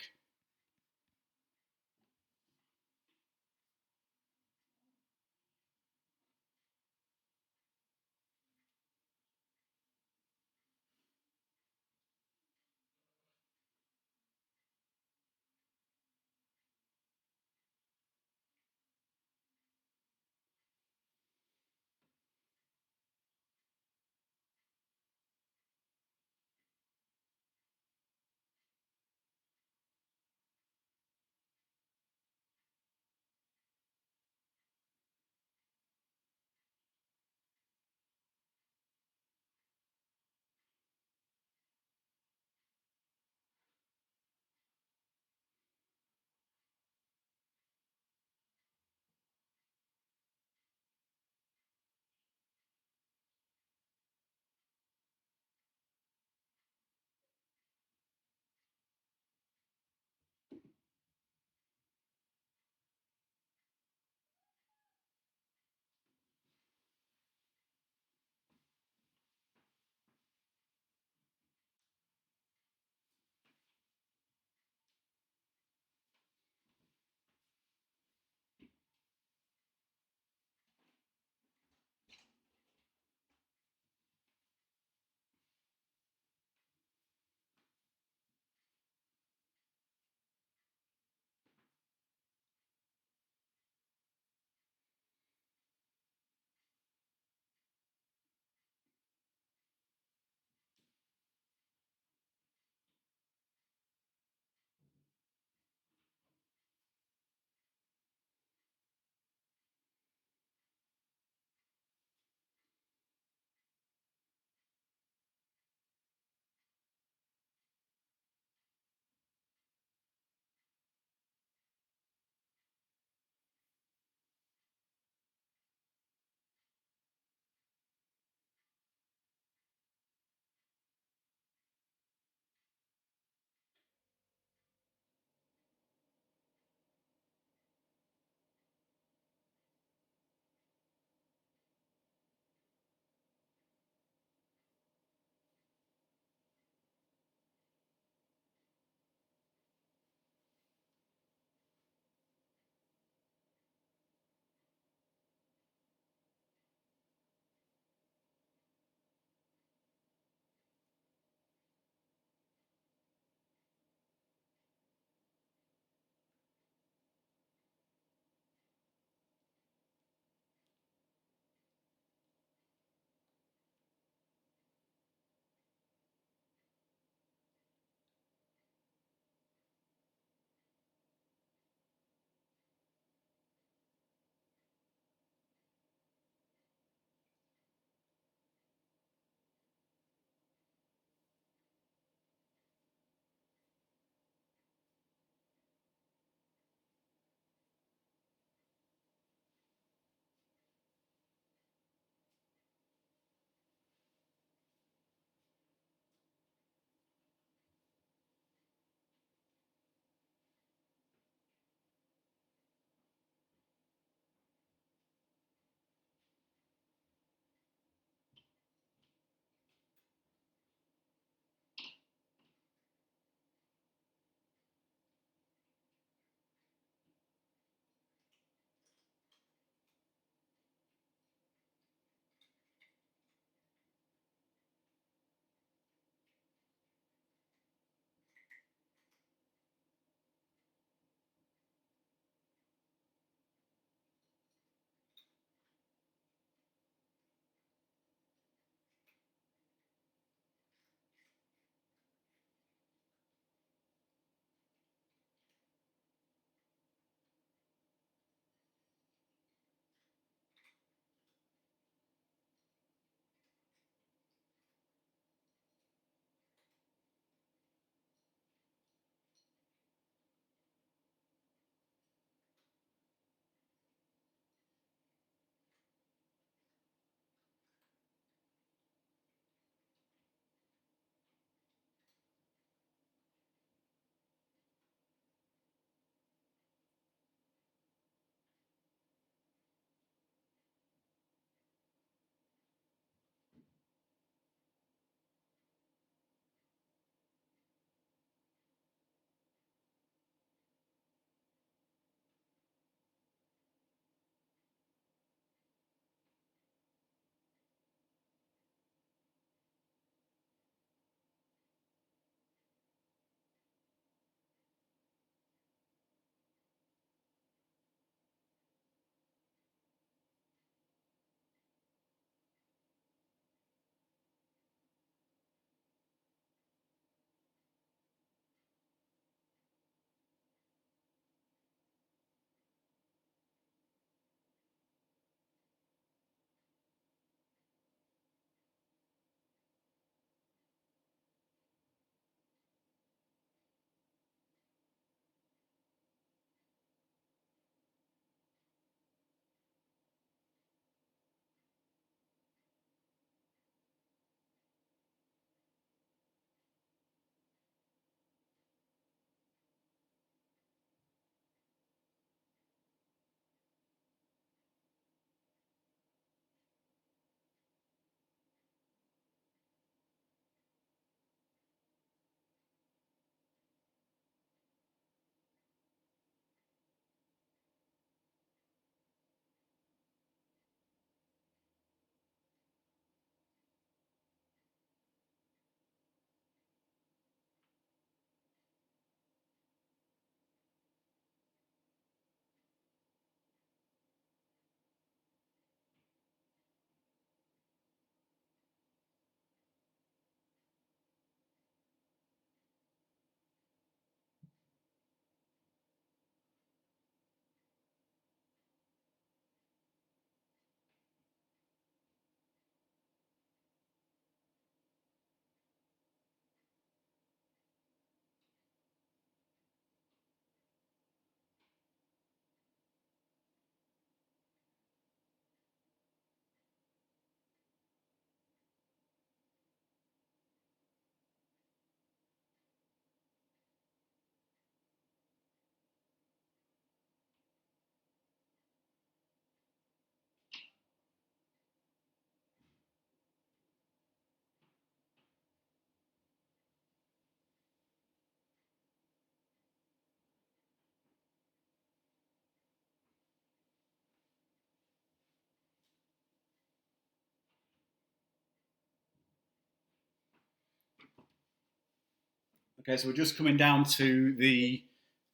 Okay, so we're just coming down to the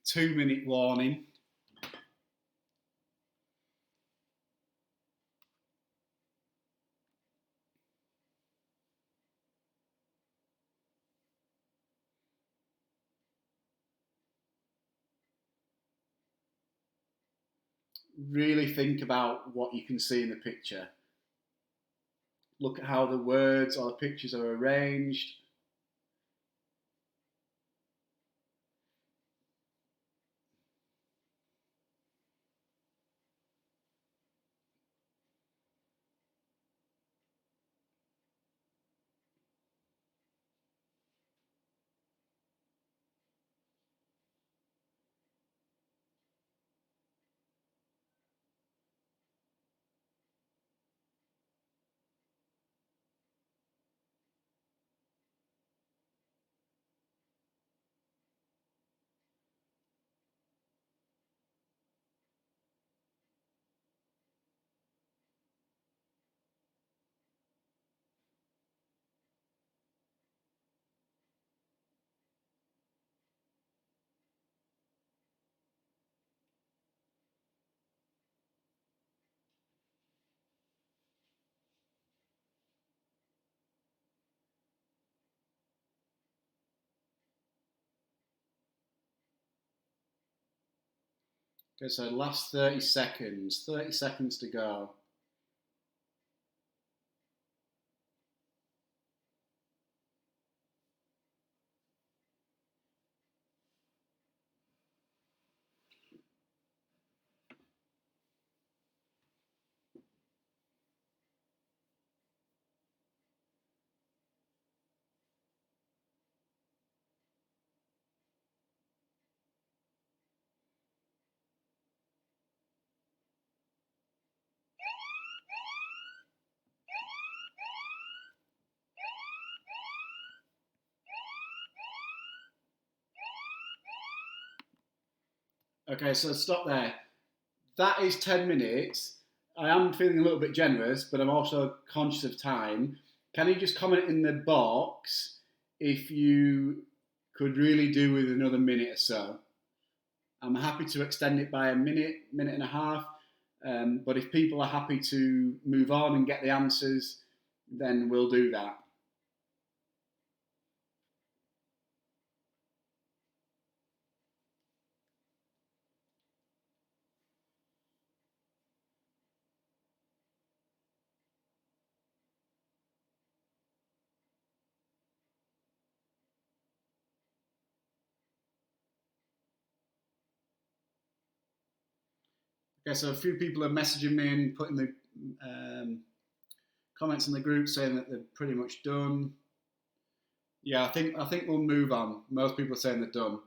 2-minute warning. Really think about what you can see in the picture. Look at how the words or the pictures are arranged. Okay, so last 30 seconds. 30 seconds to go. Okay, so stop there. That is 10 minutes. I am feeling a little bit generous, but I'm also conscious of time. Can you just comment in the box if you could really do with another minute or so? I'm happy to extend it by a minute, minute and a half. But if people are happy to move on and get the answers, then we'll do that. Okay, so a few people are messaging me and putting the comments in the group saying that they're pretty much done. Yeah, I think we'll move on. Most people are saying they're done.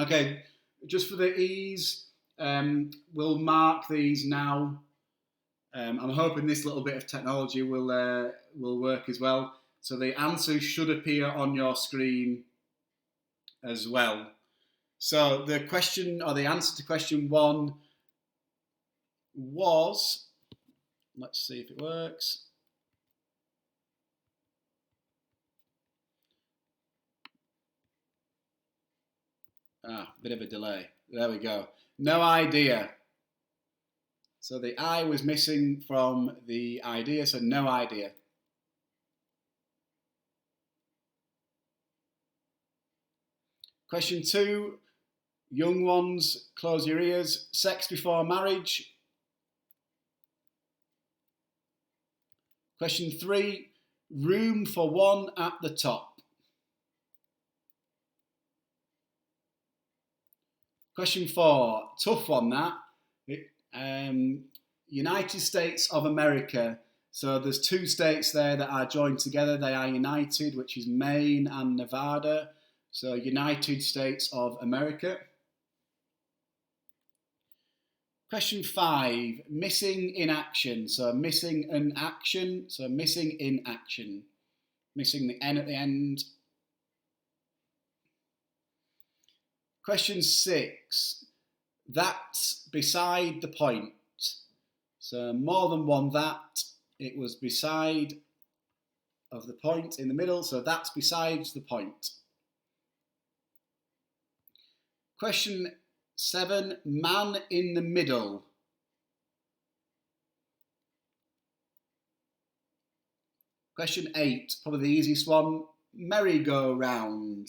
Okay, just for the ease, we'll mark these now. I'm hoping this little bit of technology will work as well. So the answers should appear on your screen as well. So the question or the answer to question 1 was, let's see if it works. Bit of a delay. There we go. No idea. So the I was missing from the idea, so no idea. Question 2, young ones, close your ears. Sex before marriage. Question 3, room for one at the top. Question 4, tough one that. United States of America. So there's 2 states there that are joined together. They are united, which is Maine and Nevada. So United States of America. Question 5, missing in action. So missing an action. So missing in action. Missing the N at the end. Question 6, that's beside the point. So more than one that. It was beside of the point in the middle. So that's besides the point. Question 7, man in the middle. Question 8, probably the easiest one, merry-go-round.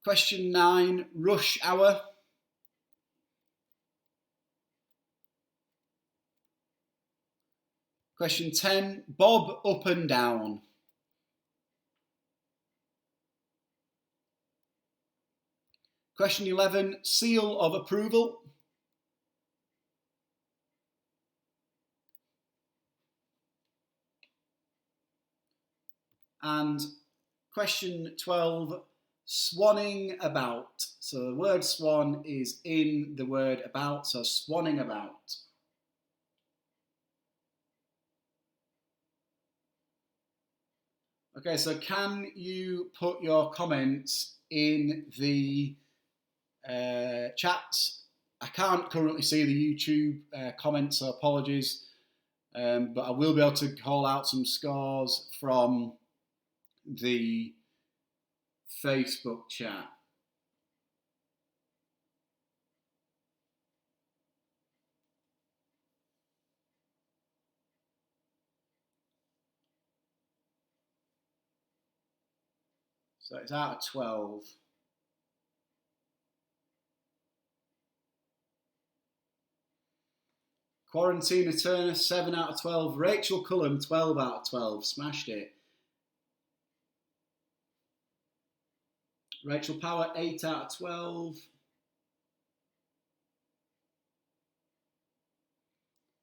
Question 9, rush hour. Question 10, bob up and down. Question 11, seal of approval. And question 12, swanning about. So the word swan is in the word about, so swanning about. Okay, so can you put your comments in the chats? I can't currently see the YouTube comments, so apologies. But I will be able to call out some scores from the Facebook chat. So it's out of 12. Quarantina Turner, 7 out of 12. Rachel Cullen, 12 out of 12. Smashed it. Rachel Power, 8 out of 12.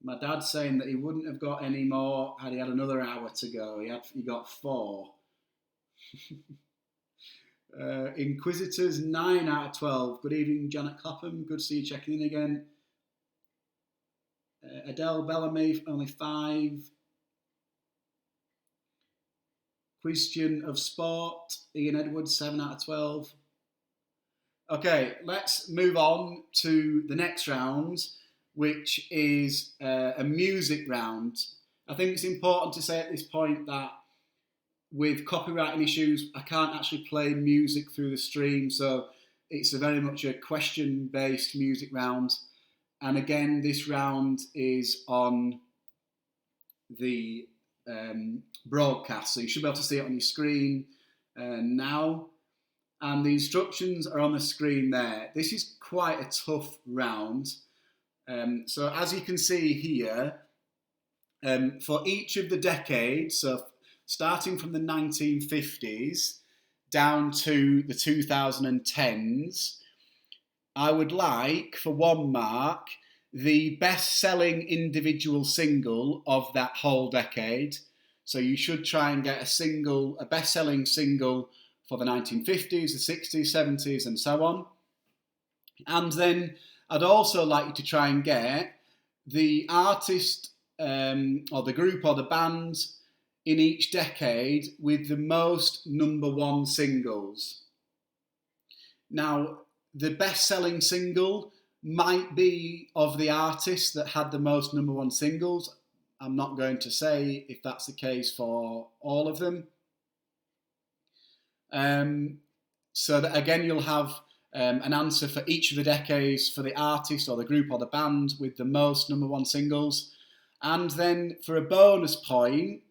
My dad's saying that he wouldn't have got any more had he had another hour to go. He got 4. Inquisitors, 9 out of 12. Good evening, Janet Clapham. Good to see you checking in again. Adele Bellamy, only 5. Question of Sport, Ian Edwards, 7 out of 12. Okay, let's move on to the next round, which is a music round. I think it's important to say at this point that with copywriting issues, I can't actually play music through the stream, so it's very much a question-based music round. And again, this round is on the broadcast, so you should be able to see it on your screen now. And the instructions are on the screen there. This is quite a tough round. So as you can see here, for each of the decades, so starting from the 1950s down to the 2010s, I would like, for 1 mark, the best-selling individual single of that whole decade. So you should try and get a best-selling single for the 1950s, the 60s, 70s, and so on. And then I'd also like you to try and get the artist or the group or the band in each decade with the most #1 singles. Now, the best-selling single might be of the artist that had the most #1 singles. I'm not going to say if that's the case for all of them. So that again, you'll have an answer for each of the decades for the artist or the group or the band with the most #1 singles. And then for a bonus point,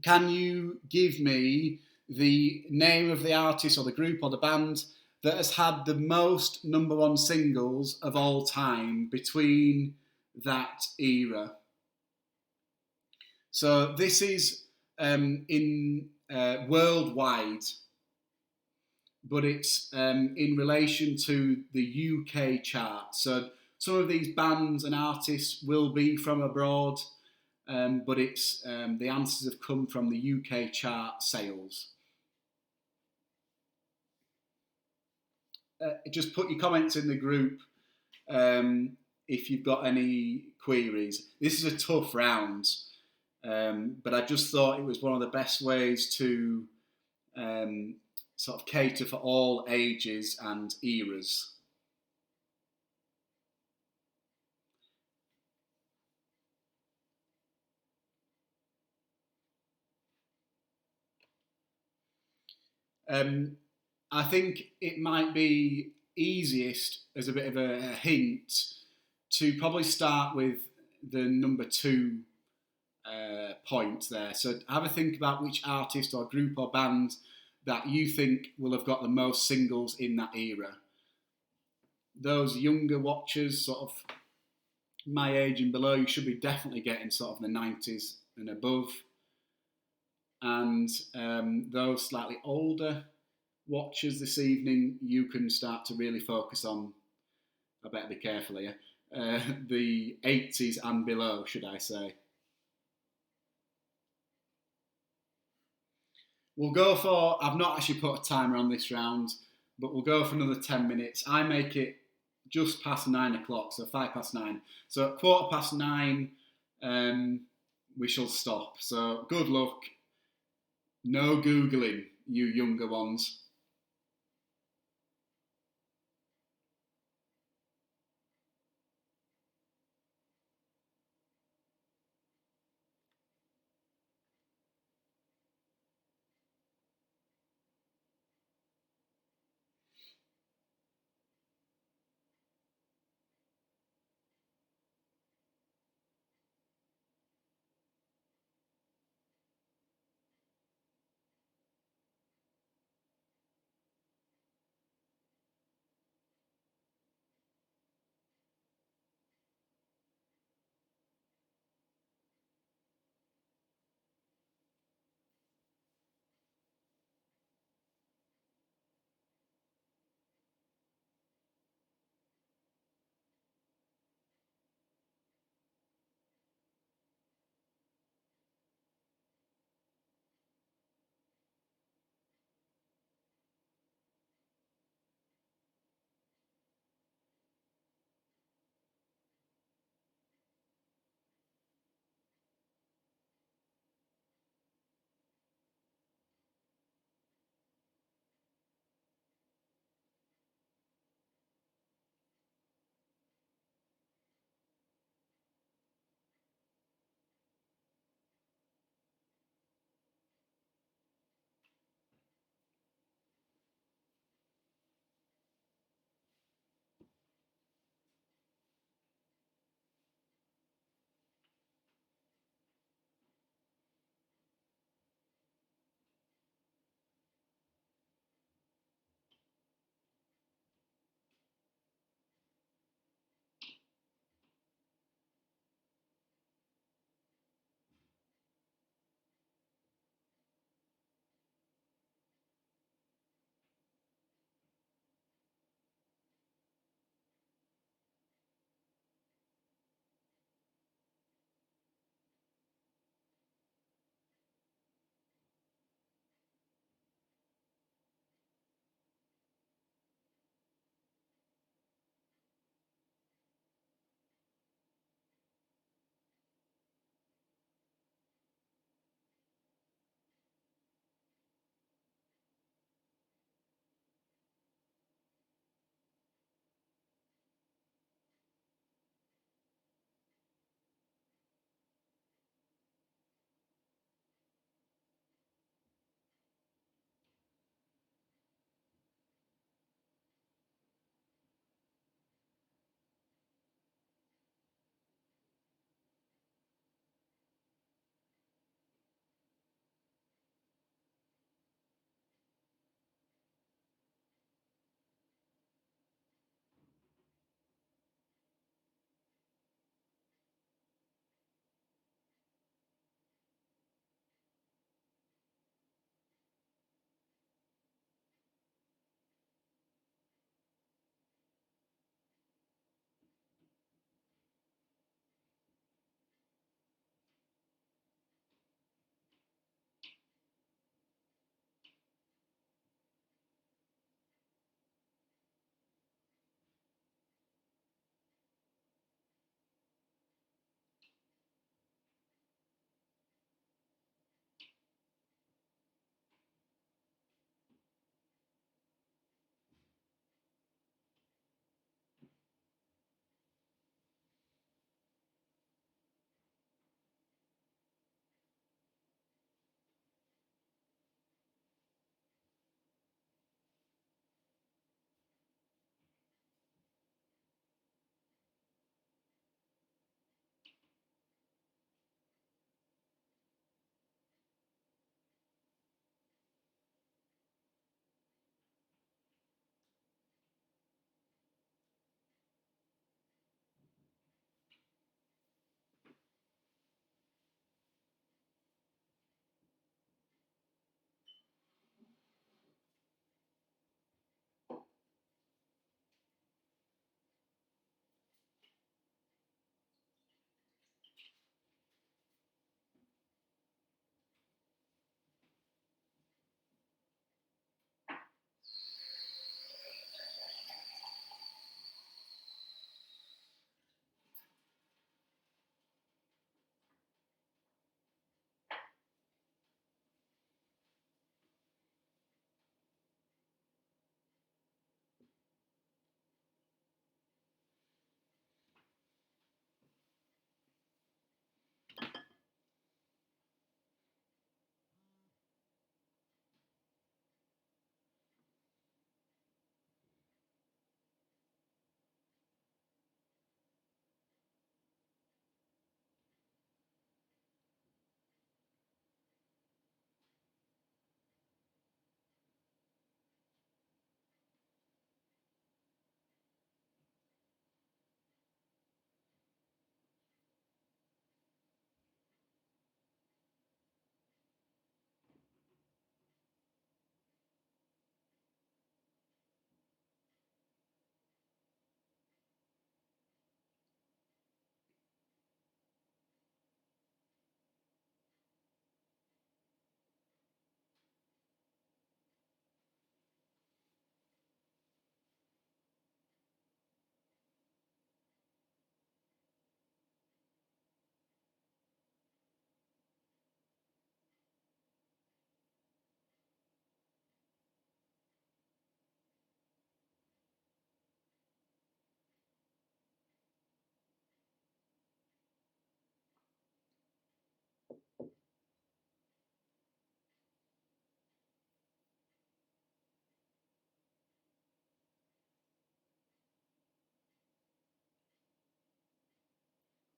can you give me the name of the artist or the group or the band that has had the most #1 singles of all time between that era? So this is in worldwide, but it's in relation to the UK chart. So some of these bands and artists will be from abroad, but it's the answers have come from the UK chart sales. Just put your comments in the group if you've got any queries. This is a tough round, but I just thought it was one of the best ways to sort of cater for all ages and eras. I think it might be easiest as a bit of a hint to probably start with the number 2 point there. So have a think about which artist or group or band that you think will have got the most singles in that era. Those younger watchers, sort of my age and below, you should be definitely getting sort of the 90s and above. And those slightly older watchers this evening, you can start to really focus on, I better be careful here, the 80s and below, should I say. We'll go for, I've not actually put a timer on this round, but we'll go for another 10 minutes. I make it just past 9 o'clock, so 9:05. So at 9:15, we shall stop. So good luck. No Googling, you younger ones.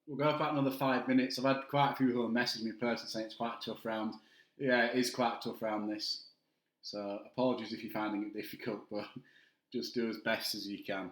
We'll go for another 5 minutes. I've had quite a few who have messaged me personally saying it's quite a tough round. Yeah, it is quite a tough round, this. So apologies if you're finding it difficult, but just do as best as you can.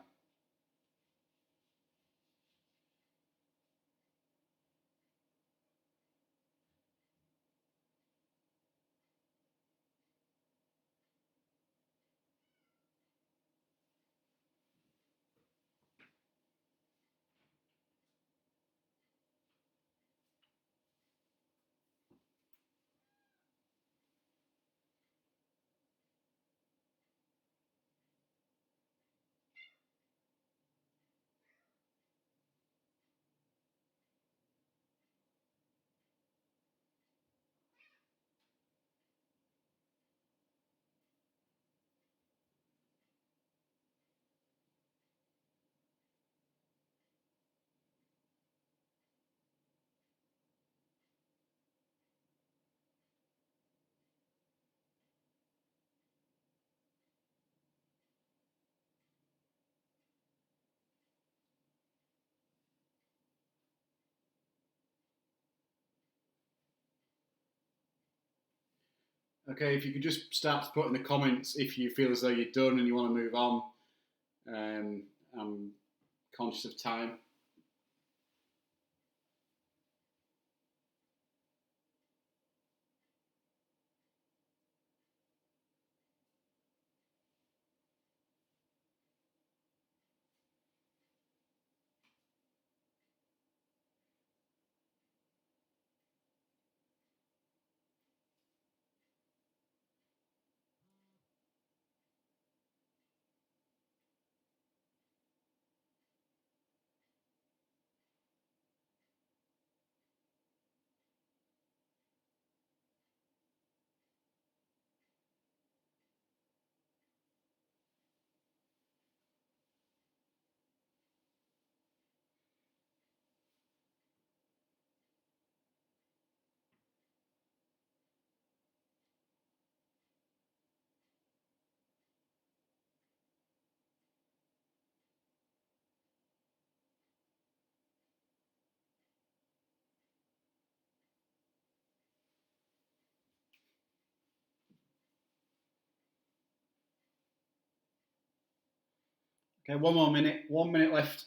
Okay, if you could just start to put in the comments if you feel as though you're done and you want to move on. I'm conscious of time. Okay, 1 more minute. 1 minute left.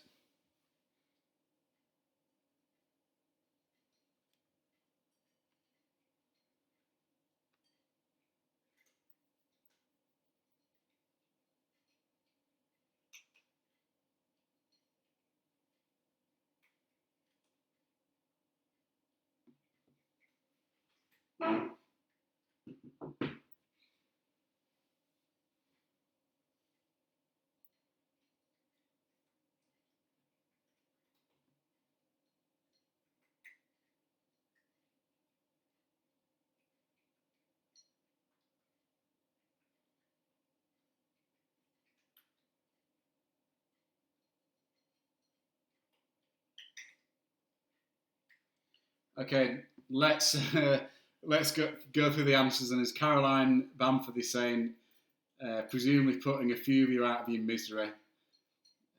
Okay, let's go through the answers. And as Caroline Bamford is saying, presumably putting a few of you out of your misery.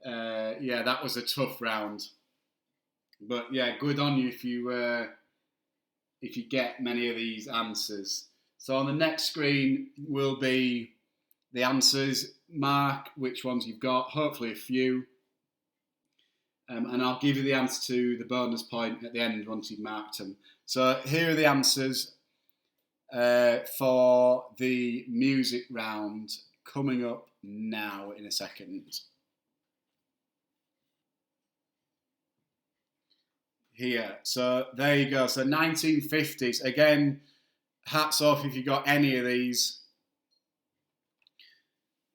Yeah, that was a tough round, but yeah, good on you if you get many of these answers. So on the next screen will be the answers. Mark which ones you've got. Hopefully a few. And I'll give you the answer to the bonus point at the end once you've marked them. So here are the answers for the music round coming up now in a second. Here, so there you go. So 1950s, again, hats off if you got any of these.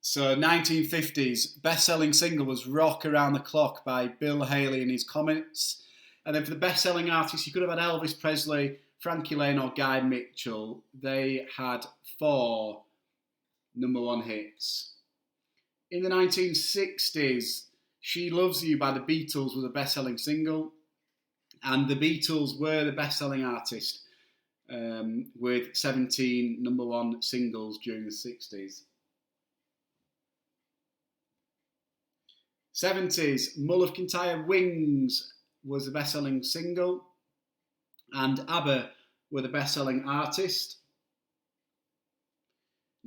So 1950s, best-selling single was Rock Around the Clock by Bill Haley and his Comets. And then for the best-selling artists, you could have had Elvis Presley, Frankie Lane or Guy Mitchell. They had 4 #1 hits. In the 1960s, She Loves You by the Beatles was a best-selling single. And the Beatles were the best-selling artist with 17 #1 singles during the 60s. 70s, Mull of Kintyre Wings was the best-selling single, and ABBA were the best-selling artist.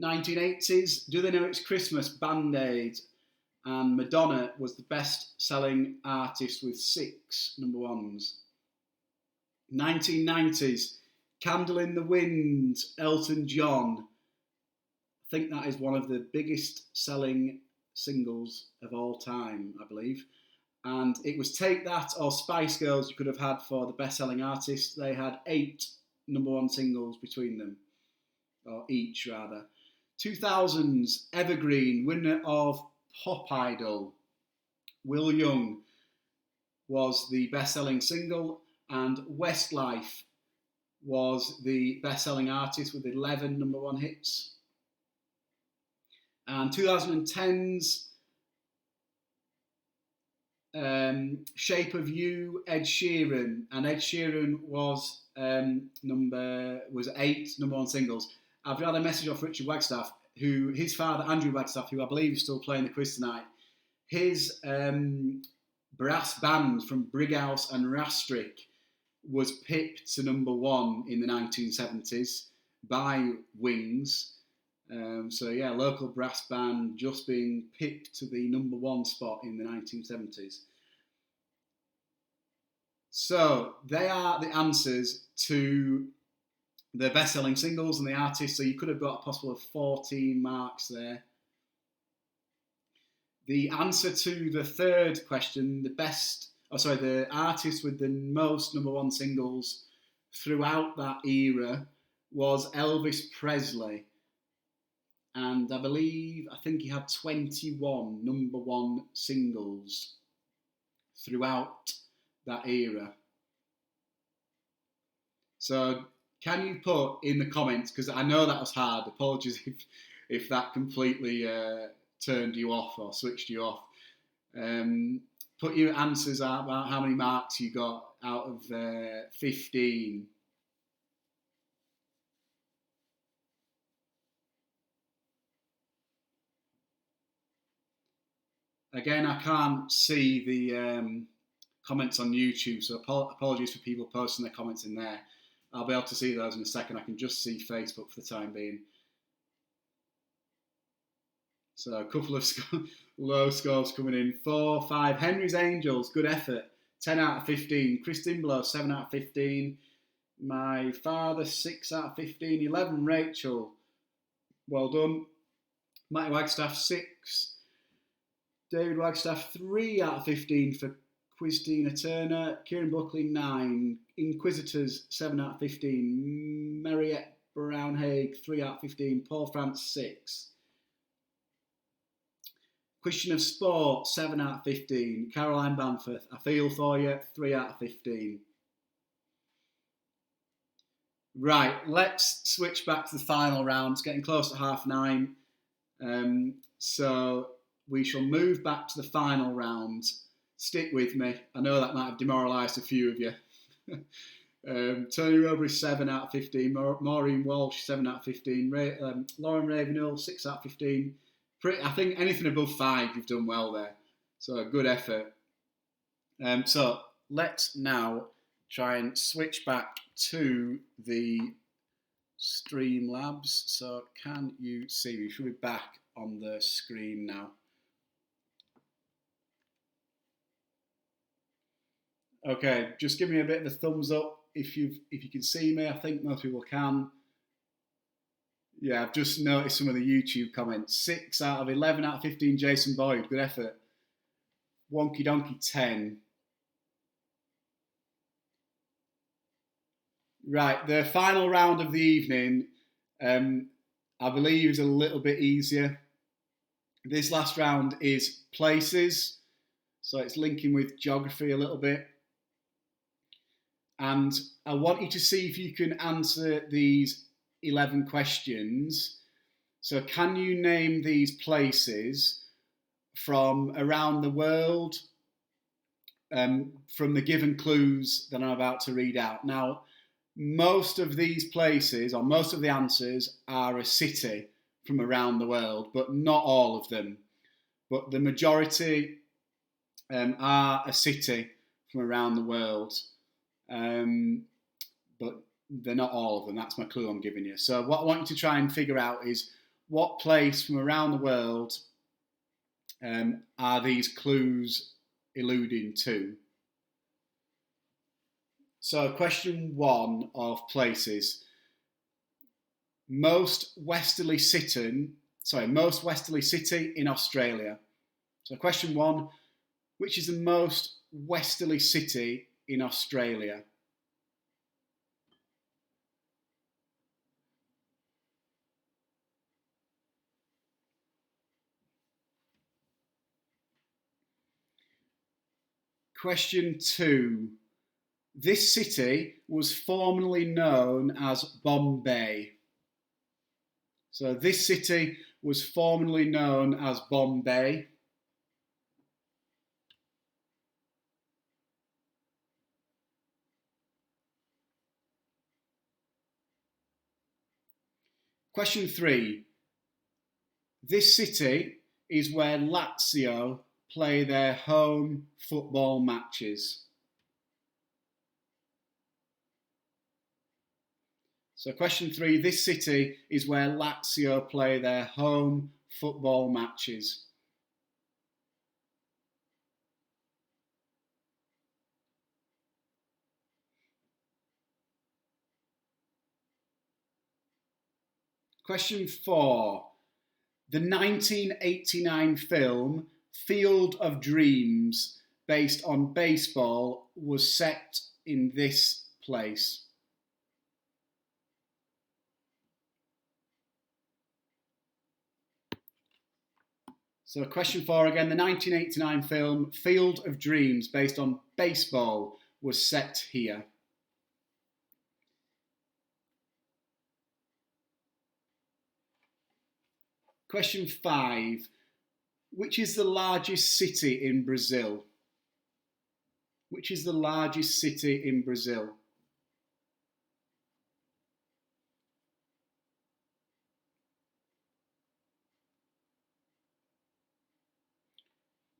1980s, Do They Know It's Christmas? Band-Aid and Madonna was the best-selling artist with 6 number ones. 1990s, Candle in the Wind, Elton John. I think that is one of the biggest selling singles of all time, I believe. And it was Take That or Spice Girls you could have had for the best-selling artist. They had 8 number one singles between them, or each rather. 2000s, Evergreen, winner of Pop Idol. Will Young was the best-selling single, and Westlife was the best-selling artist with 11 number one hits. And 2010s, Shape of You, Ed Sheeran, and Ed Sheeran was 8 number one singles. I've had a message off Richard Wagstaff, who his father Andrew Wagstaff, who I believe is still playing the quiz tonight. His brass band from Brighouse and Rastrick was pipped to number one in the 1970s by Wings. Local brass band just being pipped to the number one spot in the 1970s. So they are the answers to the best-selling singles and the artists. So you could have got a possible of 14 marks there. The answer to the third question, the artist with the most number one singles throughout that era was Elvis Presley. And I think he had 21 number one singles throughout that era. So can you put in the comments, because I know that was hard, apologies if that completely turned you off or switched you off. Put your answers out about how many marks you got out of 15. Again, I can't see the comments on YouTube, so apologies for people posting their comments in there. I'll be able to see those in a second. I can just see Facebook for the time being. So a couple of low scores coming in. 4, 5. Henry's Angels, good effort. 10 out of 15. Christine Blow, 7 out of 15. My Father, 6 out of 15. 11, Rachel. Well done. Matty Wagstaff, 6. David Wagstaff, 3 out of 15 for Christina Turner. Kieran Buckley, 9. Inquisitors, 7 out of 15. Mariette Brown-Haig, 3 out of 15. Paul France, 6. Question of Sport, 7 out of 15. Caroline Banforth, I Feel For You, 3 out of 15. Right, let's switch back to the final round. It's getting close to 9:30. So we shall move back to the final round. Stick with me. I know that might have demoralised a few of you. Tony Robury, 7 out of 15. Maureen Walsh, 7 out of 15. Lauren Ravenhill, 6 out of 15. I think anything above 5, you've done well there. So a good effort. So let's now try and switch back to the Streamlabs. So can you see? We should be back on the screen now. Okay, just give me a bit of a thumbs up if you can see me. I think most people can. Yeah, I've just noticed some of the YouTube comments. 6 out of 11 out of 15, Jason Boyd. Good effort. Wonky Donkey, 10. Right, the final round of the evening, I believe, is a little bit easier. This last round is places, so it's linking with geography a little bit. And I want you to see if you can answer these 11 questions. So can you name these places from around the world from the given clues that I'm about to read out? Now, most of these places, or most of the answers, are a city from around the world, but not all of them. But the majority are a city from around the world. But they're not all of them. That's my clue I'm giving you. So what I want you to try and figure out is what place from around the world are these clues alluding to? So question 1 of places. Most westerly city in Australia. So question 1, which is the most westerly city in Australia? Question 2. This city was formerly known as Bombay. So this city was formerly known as Bombay. Question 3. This city is where Lazio play their home football matches. So question 3, this city is where Lazio play their home football matches. Question 4, the 1989 film Field of Dreams, based on baseball, was set in this place. So question 4 again, the 1989 film Field of Dreams, based on baseball, was set here. Question 5, which is the largest city in Brazil? Which is the largest city in Brazil?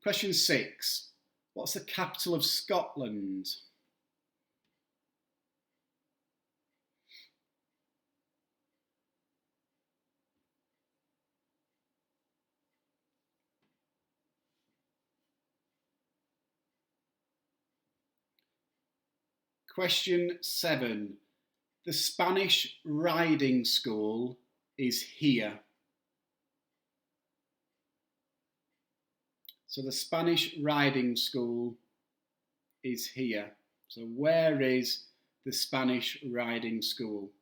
Question 6, what's the capital of Scotland? Question 7, the Spanish riding school is here. So the Spanish riding school is here. So where is the Spanish riding school?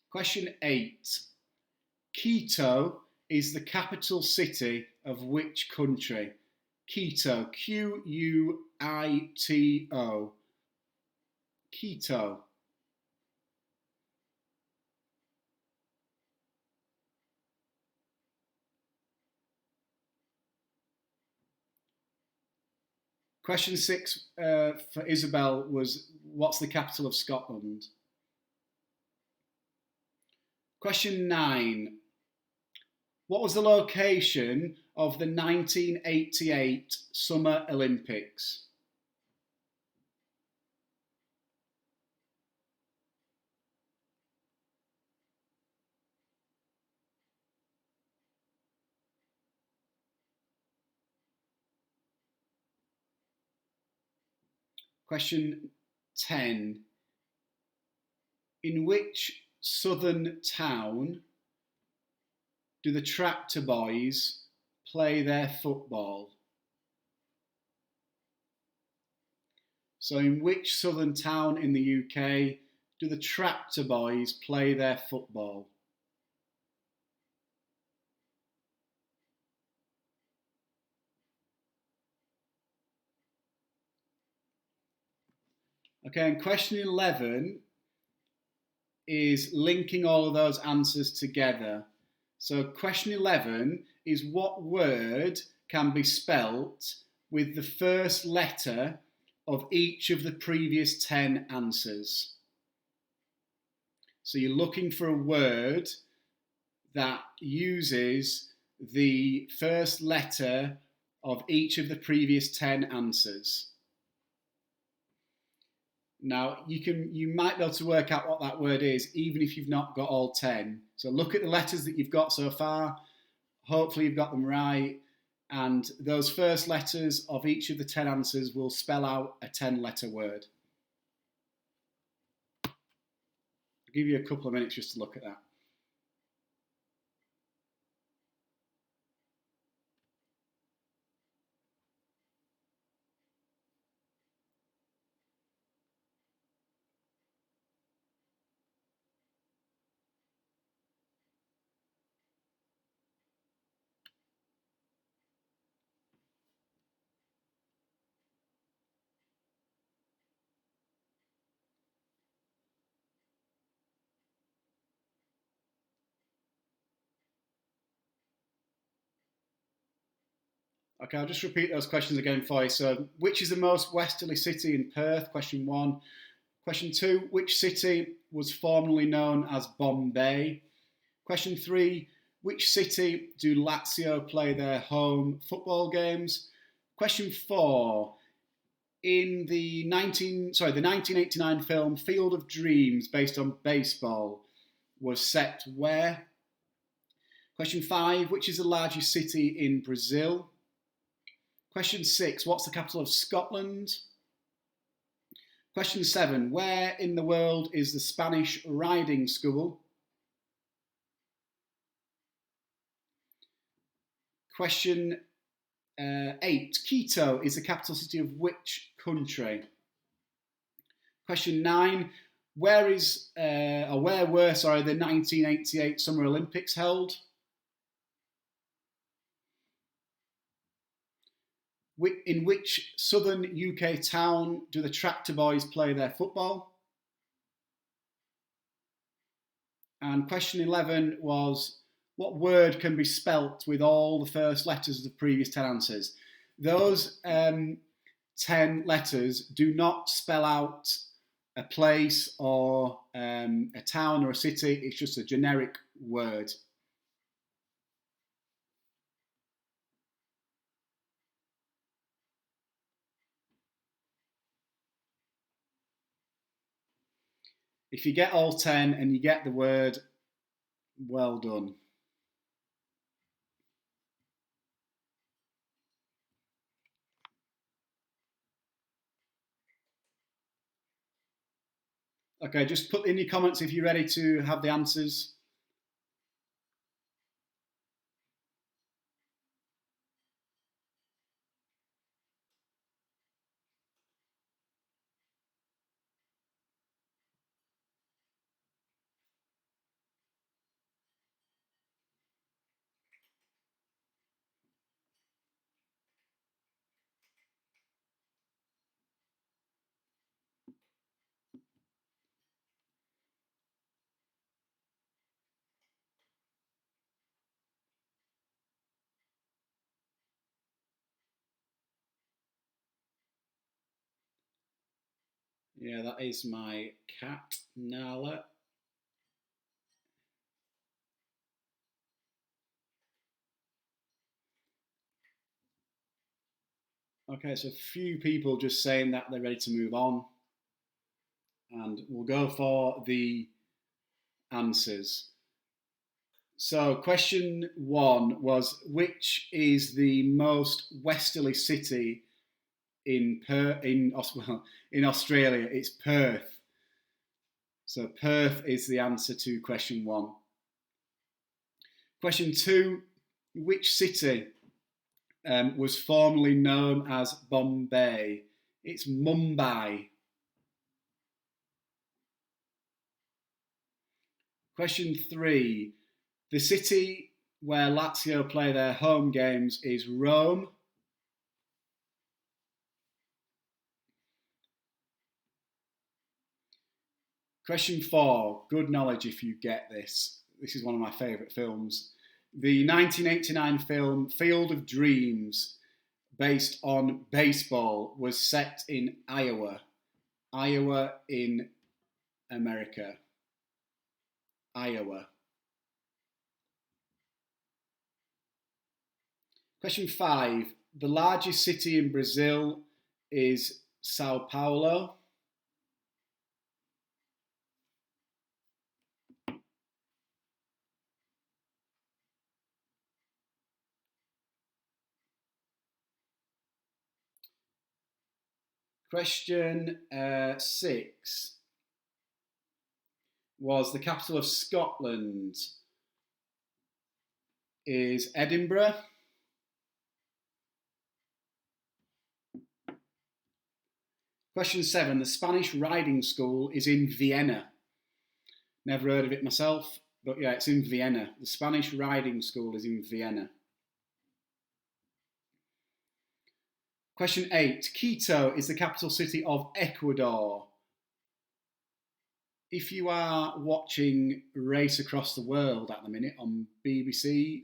Question 8. Quito is the capital city of which country? Quito, Q-U-I-T-O. Quito. Question 6 for Isabel was, what's the capital of Scotland? Question 9. What was the location of the 1988 Summer Olympics? Question 10. In which southern town do the Tractor Boys play their football? So in which southern town in the UK do the Tractor Boys play their football? Okay, and question 11 is linking all of those answers together. So question 11 is, what word can be spelt with the first letter of each of the previous 10 answers? So you're looking for a word that uses the first letter of each of the previous 10 answers. Now, you might be able to work out what that word is, even if you've not got all 10. So look at the letters that you've got so far. Hopefully you've got them right. And those first letters of each of the 10 answers will spell out a 10-letter word. I'll give you a couple of minutes just to look at that. Okay, I'll just repeat those questions again for you. So, which is the most westerly city in Perth? Question 1. Question 2, which city was formerly known as Bombay? Question 3, which city do Lazio play their home football games? Question 4, in the 1989 film Field of Dreams, based on baseball, was set where? Question 5, which is the largest city in Brazil? Question 6, what's the capital of Scotland? Question 7, where in the world is the Spanish riding school? Question 8, Quito is the capital city of which country? Question 9, where were the 1988 Summer Olympics held? In which southern UK town do the Tractor Boys play their football? And question 11 was, what word can be spelt with all the first letters of the previous 10 answers? Those 10 letters do not spell out a place or a town or a city. It's just a generic word. If you get all 10 and you get the word, well done. Okay, just put in your comments if you're ready to have the answers. Yeah, that is my cat, Nala. Okay, so a few people just saying that they're ready to move on. And we'll go for the answers. So, question 1 was, which is the most westerly city in Australia? It's Perth. So Perth is the answer to question 1. Question 2, which city was formerly known as Bombay? It's Mumbai. Question 3, the city where Lazio play their home games is Rome. Question 4, good knowledge if you get this. This is one of my favourite films. The 1989 film Field of Dreams, based on baseball, was set in Iowa. Iowa in America. Iowa. Question 5. The largest city in Brazil is Sao Paulo. Question 6 was the capital of Scotland is Edinburgh. Question 7, the Spanish riding school is in Vienna. Never heard of it myself, but yeah, it's in Vienna. The Spanish riding school is in Vienna. Question 8, Quito is the capital city of Ecuador. If you are watching Race Across the World at the minute on BBC,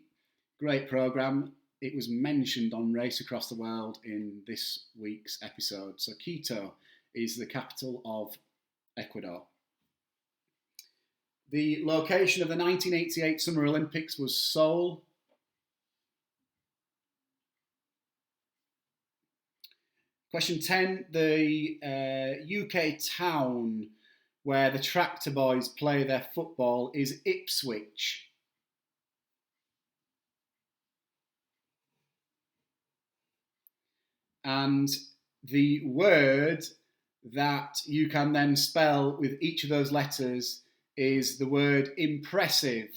great programme, it was mentioned on Race Across the World in this week's episode. So Quito is the capital of Ecuador. The location of the 1988 Summer Olympics was Seoul. Question 10, the UK town where the Tractor Boys play their football is Ipswich. And the word that you can then spell with each of those letters is the word impressive.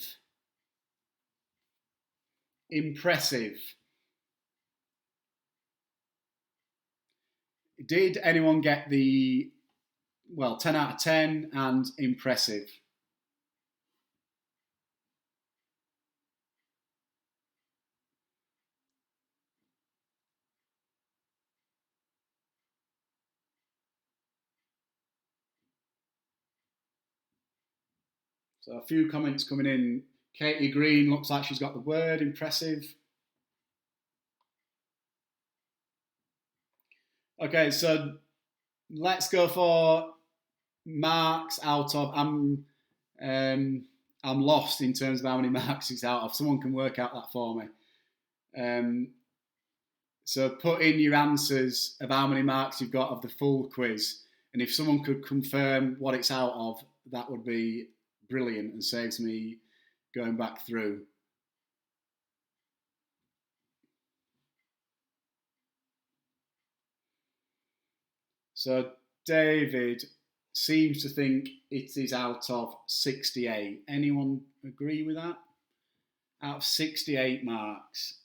Impressive. Did anyone get the, 10 out of 10 and impressive? So a few comments coming in. Katie Green looks like she's got the word impressive. Okay, so let's go for marks out of. I'm lost in terms of how many marks it's out of. Someone can work out that for me. So put in your answers of how many marks you've got of the full quiz, and if someone could confirm what it's out of, that would be brilliant and saves me going back through. So David seems to think it is out of 68. Anyone agree with that? Out of 68 marks.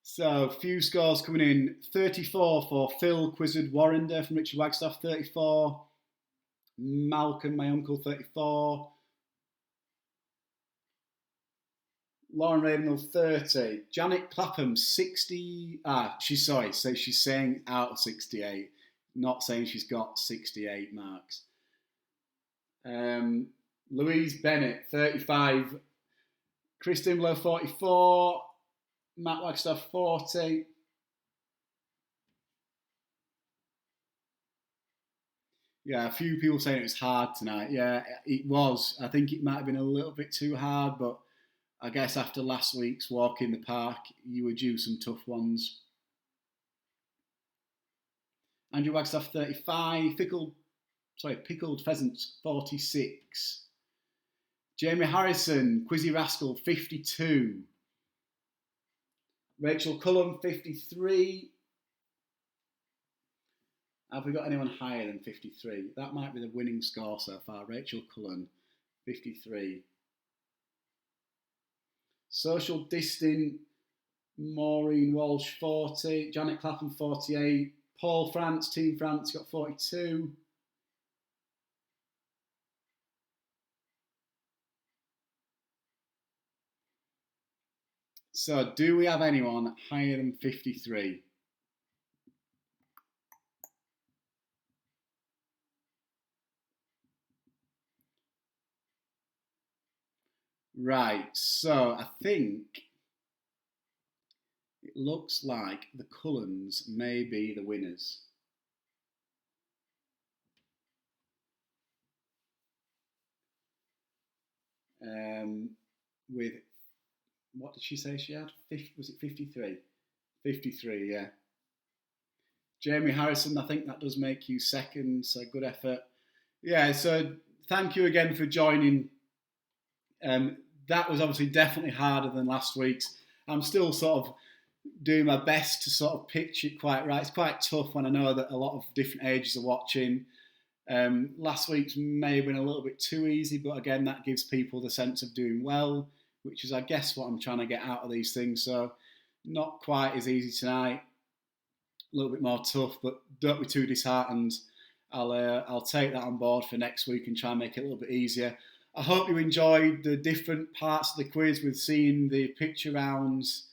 So, few scores coming in. 34 for Phil Quizzard Warrender from Richard Wagstaff, 34. Malcolm, my uncle, 34. Lauren Ravenhill, 30. Janet Clapham, 60. She's saying out of 68, not saying she's got 68 marks. Louise Bennett, 35. Chris Dimlow, 44. Matt Wagstaff, 40. Yeah, a few people saying it was hard tonight. Yeah, it was. I think it might have been a little bit too hard, but I guess after last week's walk in the park, you were due some tough ones. Andrew Wagstaff, 35. Pickled Pheasants, 46. Jamie Harrison, Quizzy Rascal, 52. Rachel Cullen, 53. Have we got anyone higher than 53? That might be the winning score so far. Rachel Cullen, 53. Social Distant, Maureen Walsh, 40. Janet Clapham, 48. Paul France, Team France, got 42. So, do we have anyone higher than 53? Right, so I think it looks like the Cullens may be the winners. with, what did she say she had? Was it 53? 53, yeah. Jamie Harrison, I think that does make you second, so good effort. Yeah, so thank you again for joining. That was obviously definitely harder than last week's. I'm still sort of doing my best to sort of pitch it quite right. It's quite tough when I know that a lot of different ages are watching. Last week's may have been a little bit too easy, but again, that gives people the sense of doing well, which is, I guess, what I'm trying to get out of these things. So not quite as easy tonight. A little bit more tough, but don't be too disheartened. I'll take that on board for next week and try and make it a little bit easier. I hope you enjoyed the different parts of the quiz with seeing the picture rounds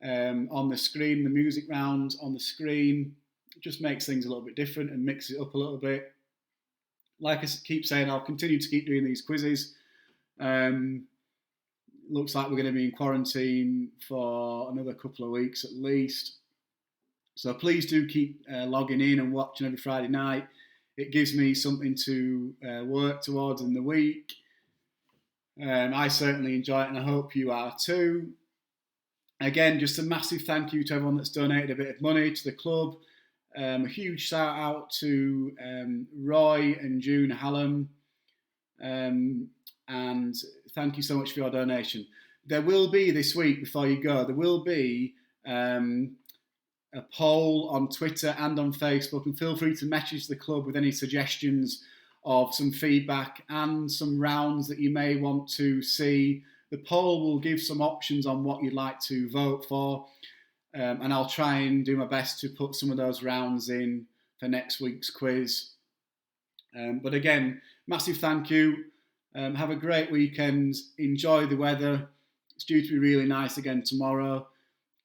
on the screen, the music rounds on the screen. It just makes things a little bit different and mixes it up a little bit. Like I keep saying, I'll continue to keep doing these quizzes. Looks like we're going to be in quarantine for another couple of weeks at least. So please do keep logging in and watching every Friday night. It gives me something to work towards in the week. I certainly enjoy it and I hope you are too. Again, just a massive thank you to everyone that's donated a bit of money to the club. A huge shout out to Roy and June Hallam. And thank you so much for your donation. There will be this week, before you go, there will be a poll on Twitter and on Facebook, and feel free to message the club with any suggestions of some feedback and some rounds that you may want to see. The poll will give some options on what you'd like to vote for, and I'll try and do my best to put some of those rounds in for next week's quiz. But again, massive thank you. Have a great weekend. Enjoy the weather. It's due to be really nice again tomorrow.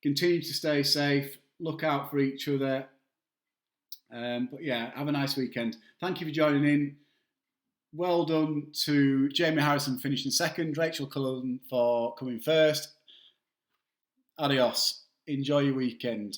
Continue to stay safe. Look out for each other. But yeah, have a nice weekend. Thank you for joining in. Well done to Jamie Harrison finishing second, Rachel Cullen for coming first. Adios. Enjoy your weekend.